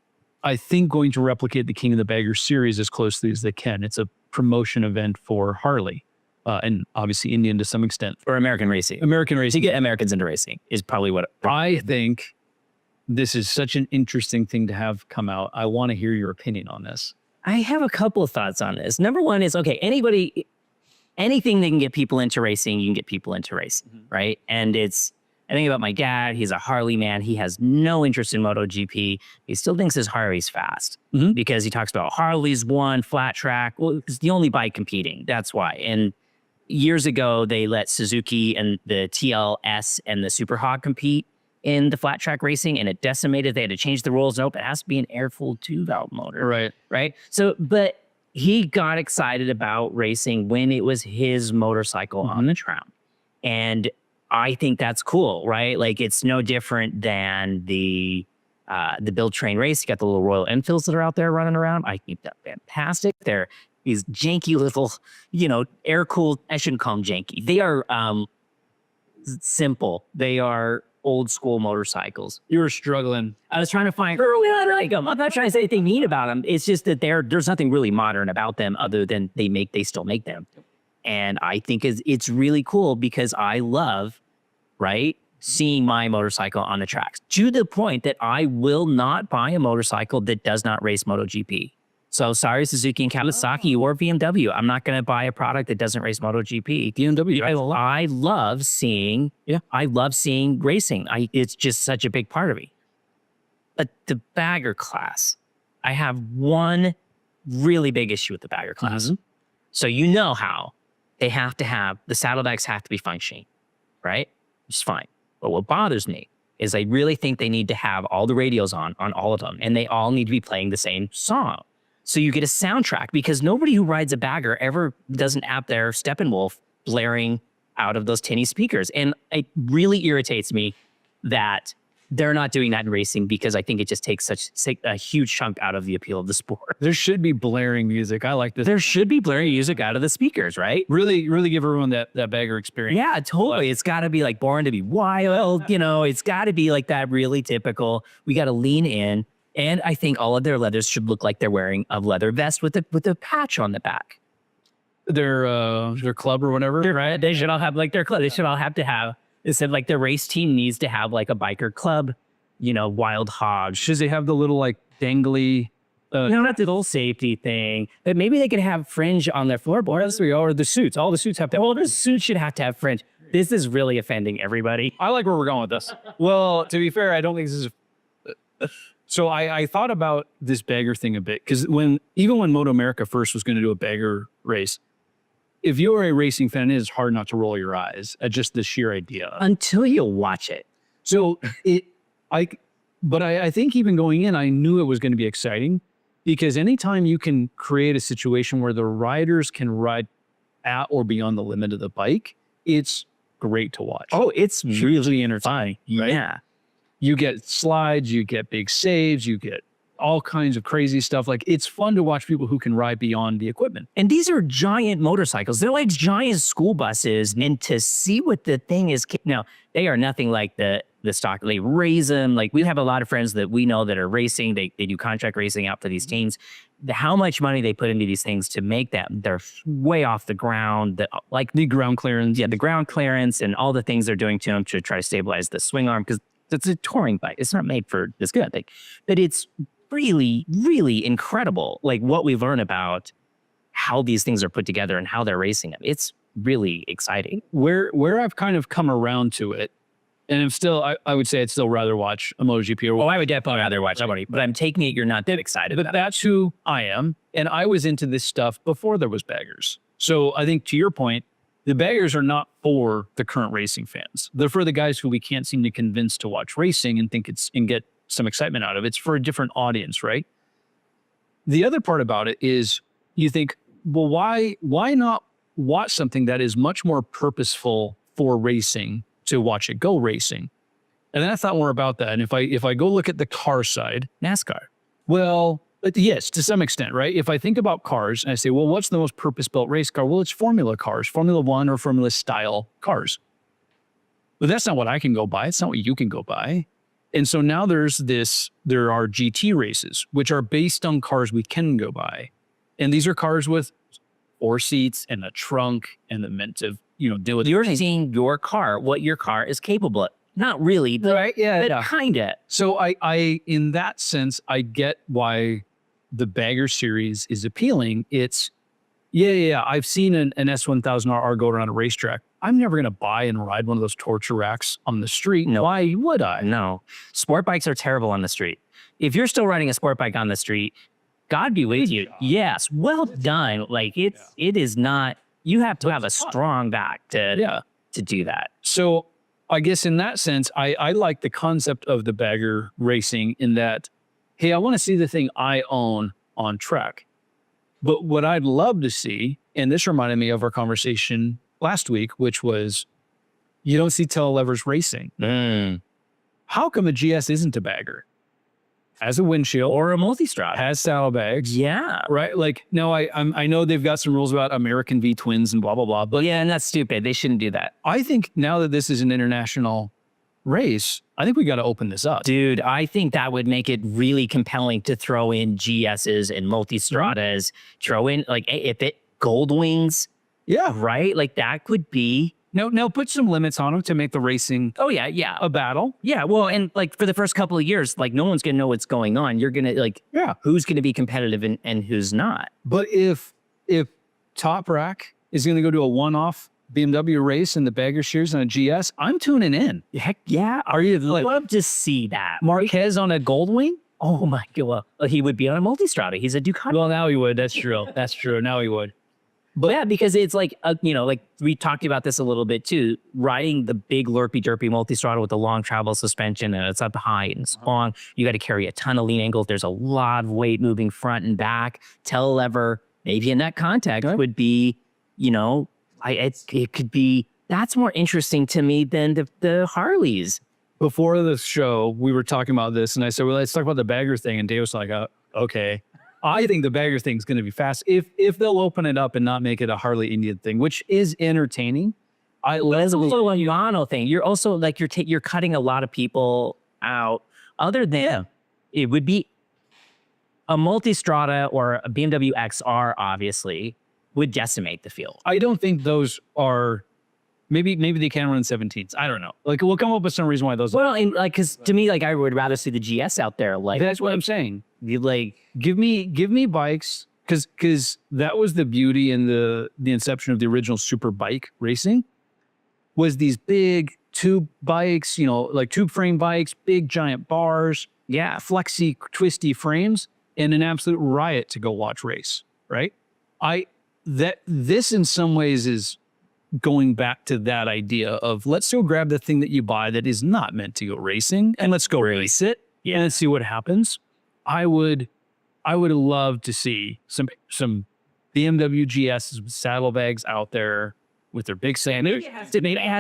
I think, going to replicate the King of the Baggers series as closely as they can. It's a promotion event for Harley, and obviously Indian to some extent. Or American racing. To get Americans into racing is probably what I think. This is such an interesting thing to have come out. I want to hear your opinion on this. I have a couple of thoughts on this. Number one is, anything that can get people into racing, you can get people into racing, right? And I think about my dad. He's a Harley man. He has no interest in MotoGP. He still thinks his Harley's fast because he talks about Harley's one flat track. Well, it's the only bike competing. That's why. And years ago, they let Suzuki and the TLS and the Super Hog compete in the flat track racing, and it decimated. They had to change the rules. Nope, it has to be an air-cooled 2-valve motor. Right. So, but he got excited about racing when it was his motorcycle on the track. And I think that's cool, right? Like it's no different than the build train race. You got the little Royal Enfields that are out there running around. I think that's fantastic. They're these janky little, air-cooled, I shouldn't call them janky. They are simple. They are old school motorcycles. You were struggling. I was trying to find, I like them. I'm not trying to say anything mean about them. It's just that there's nothing really modern about them other than they still make them. And I think it's really cool because I love, seeing my motorcycle on the tracks to the point that I will not buy a motorcycle that does not race MotoGP. So sorry, Suzuki and Kawasaki or BMW. I'm not going to buy a product that doesn't race MotoGP. BMW. I love seeing, racing. It's just such a big part of me. But the bagger class, I have one really big issue with the bagger class. So how they have to have, the saddlebags have to be functioning, right? It's fine. But what bothers me is I really think they need to have all the radios on all of them, and they all need to be playing the same song. So you get a soundtrack, because nobody who rides a bagger ever doesn't have their Steppenwolf blaring out of those tinny speakers. And it really irritates me that they're not doing that in racing, because I think it just takes a huge chunk out of the appeal of the sport. There should be blaring music. I like this. There should be blaring music out of the speakers, right? Really, really give everyone that bagger experience. Yeah, totally. It's got to be like Born to Be Wild. It's got to be like that really typical. We got to lean in. And I think all of their leathers should look like they're wearing a leather vest with a patch on the back. Their club or whatever, right? They should all have like their club. They should all have to have. It said like their race team needs to have like a biker club, Wild Hog. Should they have the little like dangly? Not the little safety thing, but maybe they could have fringe on their floorboards or the suits. All the suits have to. Well, the suits should have to have fringe. This is really offending everybody. I like where we're going with this. Well, to be fair, I don't think this is. So I thought about this bagger thing a bit because even when Moto America first was going to do a bagger race, if you're a racing fan, it is hard not to roll your eyes at just the sheer idea. Until you watch it. So I think even going in, I knew it was going to be exciting because anytime you can create a situation where the riders can ride at or beyond the limit of the bike, it's great to watch. Oh, it's really entertaining. Right? Yeah. You get slides, you get big saves, you get all kinds of crazy stuff. Like, it's fun to watch people who can ride beyond the equipment. And these are giant motorcycles. They're like giant school buses. And to see what the thing is, now, they are nothing like the stock. They raise them. Like, we have a lot of friends that we know that are racing. They do contract racing out for these teams. How much money they put into these things to make them, they're way off the ground. Like the ground clearance. Yeah, the ground clearance and all the things they're doing to them to try to stabilize the swing arm, because it's a touring bike. It's not made for this good thing. But it's really, really incredible, like what we've learned about how these things are put together and how they're racing them. It's really exciting. Where I've kind of come around to it, and I'm still, I would say I'd still rather watch a MotoGP. Or I would definitely rather watch somebody, but I'm taking it you're not that excited but about that's who I am. And I was into this stuff before there was baggers. So I think, to your point, the baggers are not for the current racing fans. They're for the guys who we can't seem to convince to watch racing and think and get some excitement out of it. It's for a different audience, right? The other part about it is you think, well, why not watch something that is much more purposeful for racing to watch it go racing? And then I thought more about that. And if I go look at the car side, NASCAR. well, yes, to some extent, right? If I think about cars and I say, well, what's the most purpose-built race car? Well, it's Formula cars, Formula One or Formula style cars. But that's not what I can go buy. It's not what you can go buy. And so now there are GT races, which are based on cars we can go buy. And these are cars with 4 seats and a trunk and the meant to, deal with. You're seeing your car, what your car is capable of. Not really, but, right? Yeah, but kinda. So I, in that sense, I get why the bagger series is appealing. It's, I've seen an S1000R go around a racetrack. I'm never going to buy and ride one of those torture racks on the street. No. Why would I? No. Sport bikes are terrible on the street. If you're still riding a sport bike on the street, God be with you. Yes, well done. Like, it is not, you have to have a strong back to do that. So I guess in that sense, I like the concept of the bagger racing in that, hey, I want to see the thing I own on track. But what I'd love to see, and this reminded me of our conversation last week, which was, you don't see telelevers racing. How come a GS isn't a bagger? Has a windshield. Or a multistrada. Has saddlebags. Yeah. Right? Like, no, I know they've got some rules about American V twins and blah, blah, blah. But yeah, and that's stupid. They shouldn't do that. I think now that this is an international race, I think we got to open this up. Dude, I think that would make it really compelling to throw in GSs and multistradas, throw in, like, if it gold wings. Yeah. Right? Like, that could be. No, put some limits on them to make the racing a battle. Yeah, well, and like for the first couple of years, like no one's going to know what's going on. You're going to who's going to be competitive and who's not. But if Top Rack is going to go to a one-off BMW race in the bagger series on a GS, I'm tuning in. Heck yeah. Are you like, love to see that. Marquez on a Goldwing? Oh my God. Well, he would be on a multistrada. He's a Ducati. Well, now he would. That's true. That's true. Now he would. But yeah, because it's like, like we talked about this a little bit too, riding the big lurpy derpy multistrada with the long travel suspension and it's up high and it's long. You got to carry a ton of lean angles. There's a lot of weight moving front and back. Telelever, maybe in that context would be, it could be, that's more interesting to me than the Harleys. Before the show, we were talking about this and I said, well, let's talk about the bagger thing. And Dave was like, okay. I think the bagger thing is going to be fast if they'll open it up and not make it a Harley Indian thing, which is entertaining. It's also a Yano thing. You're also like you're cutting a lot of people out. Other than it would be a multistrada or a BMW XR, obviously, would decimate the field. I don't think those are. Maybe they can run 17s. I don't know. Like, we'll come up with some reason why those. Well, and like, because to me, like, I would rather see the GS out there. Like, that's what I'm saying. You like give me bikes because that was the beauty and the inception of the original super bike racing was these big tube bikes, like tube frame bikes, big giant bars, flexy, twisty frames, and an absolute riot to go watch race, right? This in some ways is going back to that idea of let's go grab the thing that you buy that is not meant to go racing and let's go race it and see what happens. I would love to see some BMW GSs with saddlebags out there with their big sanders. It has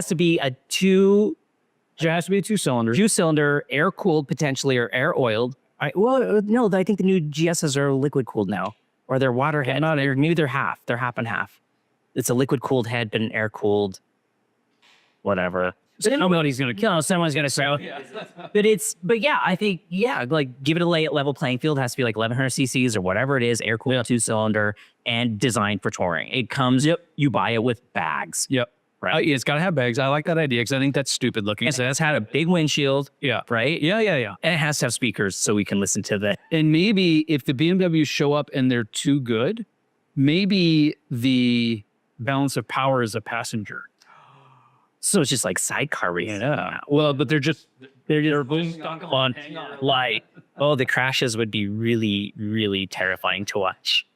to be a two-cylinder, air-cooled potentially or air-oiled. No, I think the new GSs are liquid-cooled now. Or they're water head. Maybe they're half. They're half and half. It's a liquid-cooled head, but an air-cooled whatever. So nobody's going to kill him. Someone's going to say, but yeah, I think, like give it a level playing field. It has to be like 1100 cc's or whatever it is, air-cooled two-cylinder and designed for touring. It comes, you buy it with bags. Yep. Right. It's got to have bags. I like that idea because I think that's stupid looking. And so that's had a big windshield. Yeah. Right? Yeah. And it has to have speakers so we can listen to that. And maybe if the BMWs show up and they're too good, maybe the balance of power is a passenger. So it's just like sidecar racing. Yeah. Well, but they're on light. Oh, the crashes would be really, really terrifying to watch.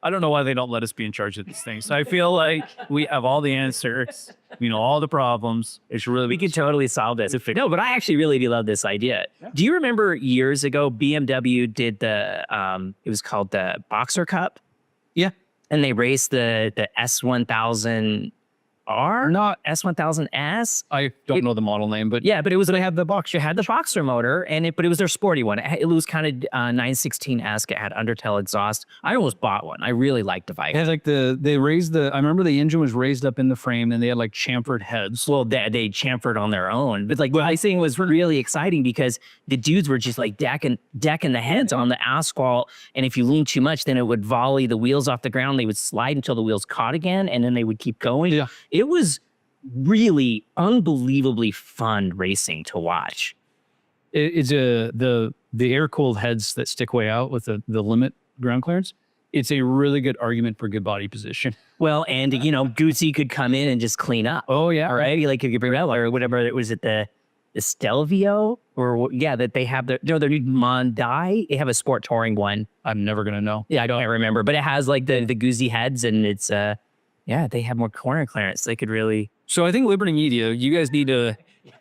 I don't know why they don't let us be in charge of these things. I feel like we have all the answers, all the problems. We could totally solve this. No, but I actually really do love this idea. Yeah. Do you remember years ago, BMW did it was called the Boxer Cup? Yeah. And they raced the S1000R? Not S1000S? I don't know the model name, but yeah, but it was, they had the Boxer motor, but it was their sporty one. It was kind of 916-esque. It had undertail exhaust. I almost bought one. I really liked the bike. It had like I remember the engine was raised up in the frame and they had like chamfered heads. Well, they chamfered on their own. But like what I think was really exciting because the dudes were just like decking the heads on the asphalt. And if you lean too much, then it would volley the wheels off the ground. They would slide until the wheels caught again. And then they would keep going. Yeah. It was really unbelievably fun racing to watch. It's the air-cooled heads that stick way out with the limit ground clearance. It's a really good argument for good body position. Well, and Gucci could come in and just clean up. Oh yeah, right. Like if you bring that or whatever it was, the Stelvio that they have their new Mondai. They have a sport touring one. I'm never gonna know. Yeah, I don't remember, but it has like the Guzzi heads and it's they have more corner clearance. They could really. So I think Liberty Media, you guys need to.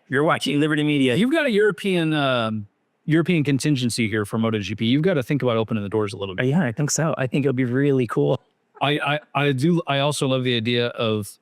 You're watching Liberty Media. You've got a European contingency here for MotoGP. You've got to think about opening the doors a little bit. Yeah, I think so. I think it'll be really cool. I do. I also love the idea of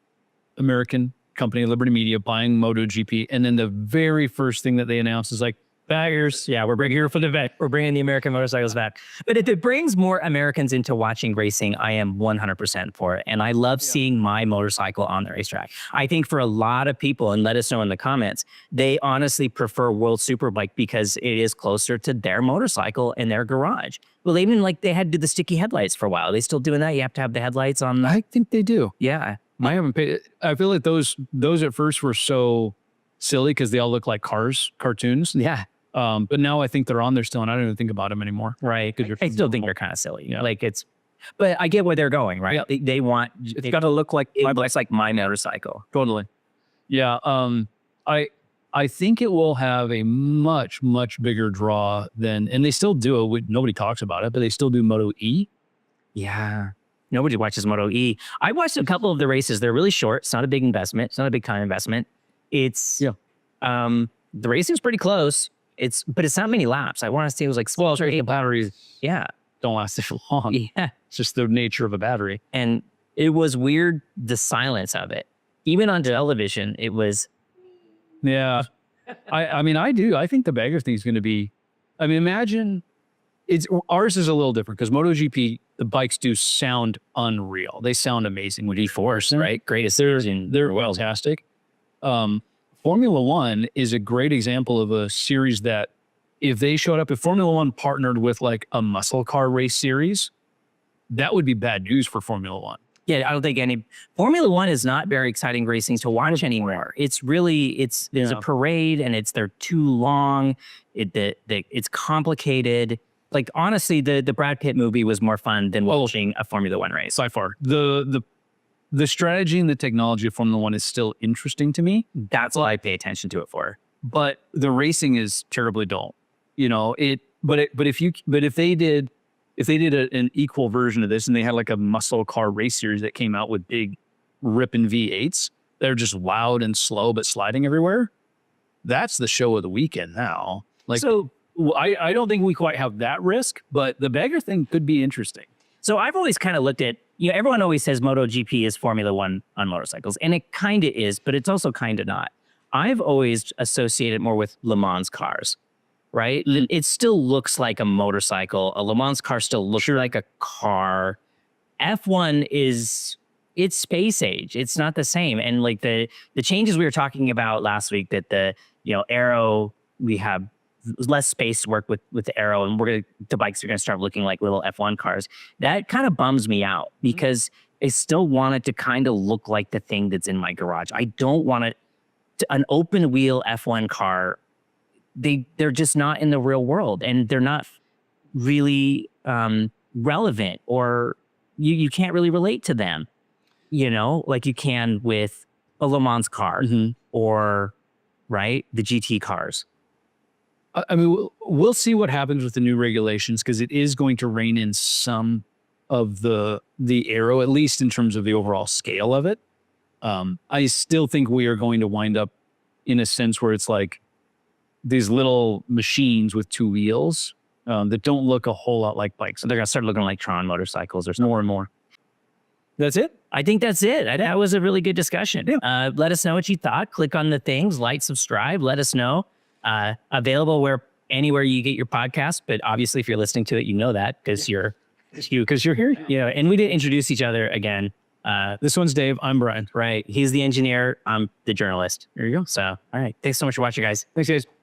American company Liberty Media buying MotoGP, and then the very first thing that they announce is like, baggers. Yeah, we're bringing here for the vet. We're bringing the American motorcycles back. But if it brings more Americans into watching racing, I am 100% for it. And I love seeing my motorcycle on the racetrack. I think for a lot of people, and let us know in the comments, they honestly prefer World Superbike because it is closer to their motorcycle in their garage. Well, even like they had to do the sticky headlights for a while. Are they still doing that? You have to have the headlights on. I think they do. Yeah. I haven't paid. I feel like those at first were so silly because they all look like cartoons. Yeah. But now I think they're on there still, and I don't even think about them anymore. Right. I still think they're kind of silly. Yeah. Like but I get where they're going, right? Yeah. They want, it's got to look like, it's like my motorcycle. Totally. Yeah. I think it will have a much, much bigger draw than, and they still do it. Nobody talks about it, but they still do Moto E. Yeah. Nobody watches Moto E. I watched a couple of the races. They're really short. It's not a big investment. It's not a big time investment. The racing's pretty close. But it's not many laps. I want to say it was like 12 or 8 batteries. Yeah. Don't last as long. Yeah. It's just the nature of a battery. And it was weird, the silence of it. Even on television, it was. Yeah. I think the bagger thing is going to be, imagine ours is a little different because MotoGP, the bikes do sound unreal. They sound amazing with G-Force, right? Greatest. They're fantastic. Formula One is a great example of a series that if Formula One partnered with like a muscle car race series, that would be bad news for Formula One. Yeah, I don't think Formula One is not very exciting racing to watch anymore. It's really, there's a parade and they're too long. It's complicated. Like honestly, the Brad Pitt movie was more fun than watching a Formula One race. By far. The the strategy and the technology of Formula One is still interesting to me, That's what I pay attention to it for. but the racing is terribly dull. You know, but if they did an equal version of this and they had like a muscle car race series that came out with big ripping V8s, they're just loud and slow but sliding everywhere. That's the show of the weekend now. Like, so I don't think we quite have that risk, but the bagger thing could be interesting. So I've always kind of looked at, everyone always says MotoGP is Formula One on motorcycles, and it kind of is, but it's also kind of not. I've always associated more with Le Mans cars, right? It still looks like a motorcycle. A Le Mans car still looks like a car. F1 it's space age. It's not the same. And like the changes we were talking about last week, that the aero, we have less space to work with the aero, and the bikes are going to start looking like little F1 cars. That kind of bums me out because I still want it to kind of look like the thing that's in my garage. I don't want it to, an open wheel F1 car. They're just not in the real world, and they're not really relevant, or you can't really relate to them, like you can with a Le Mans car or the GT cars. I mean, we'll see what happens with the new regulations, because it is going to rein in some of the aero, at least in terms of the overall scale of it. I still think we are going to wind up in a sense where it's like these little machines with two wheels that don't look a whole lot like bikes. So they're going to start looking like Tron motorcycles or something. More and more. That's it? I think that's it. That was a really good discussion. Yeah. Let us know what you thought. Click on the things, like, subscribe. Let us know. Available anywhere you get your podcast, but obviously if you're listening to it, that because you're here. And we didn't introduce each other again. This one's Dave. I'm Brian. Right. He's the engineer. I'm the journalist. There you go. So, all right. Thanks so much for watching, guys. Thanks, guys.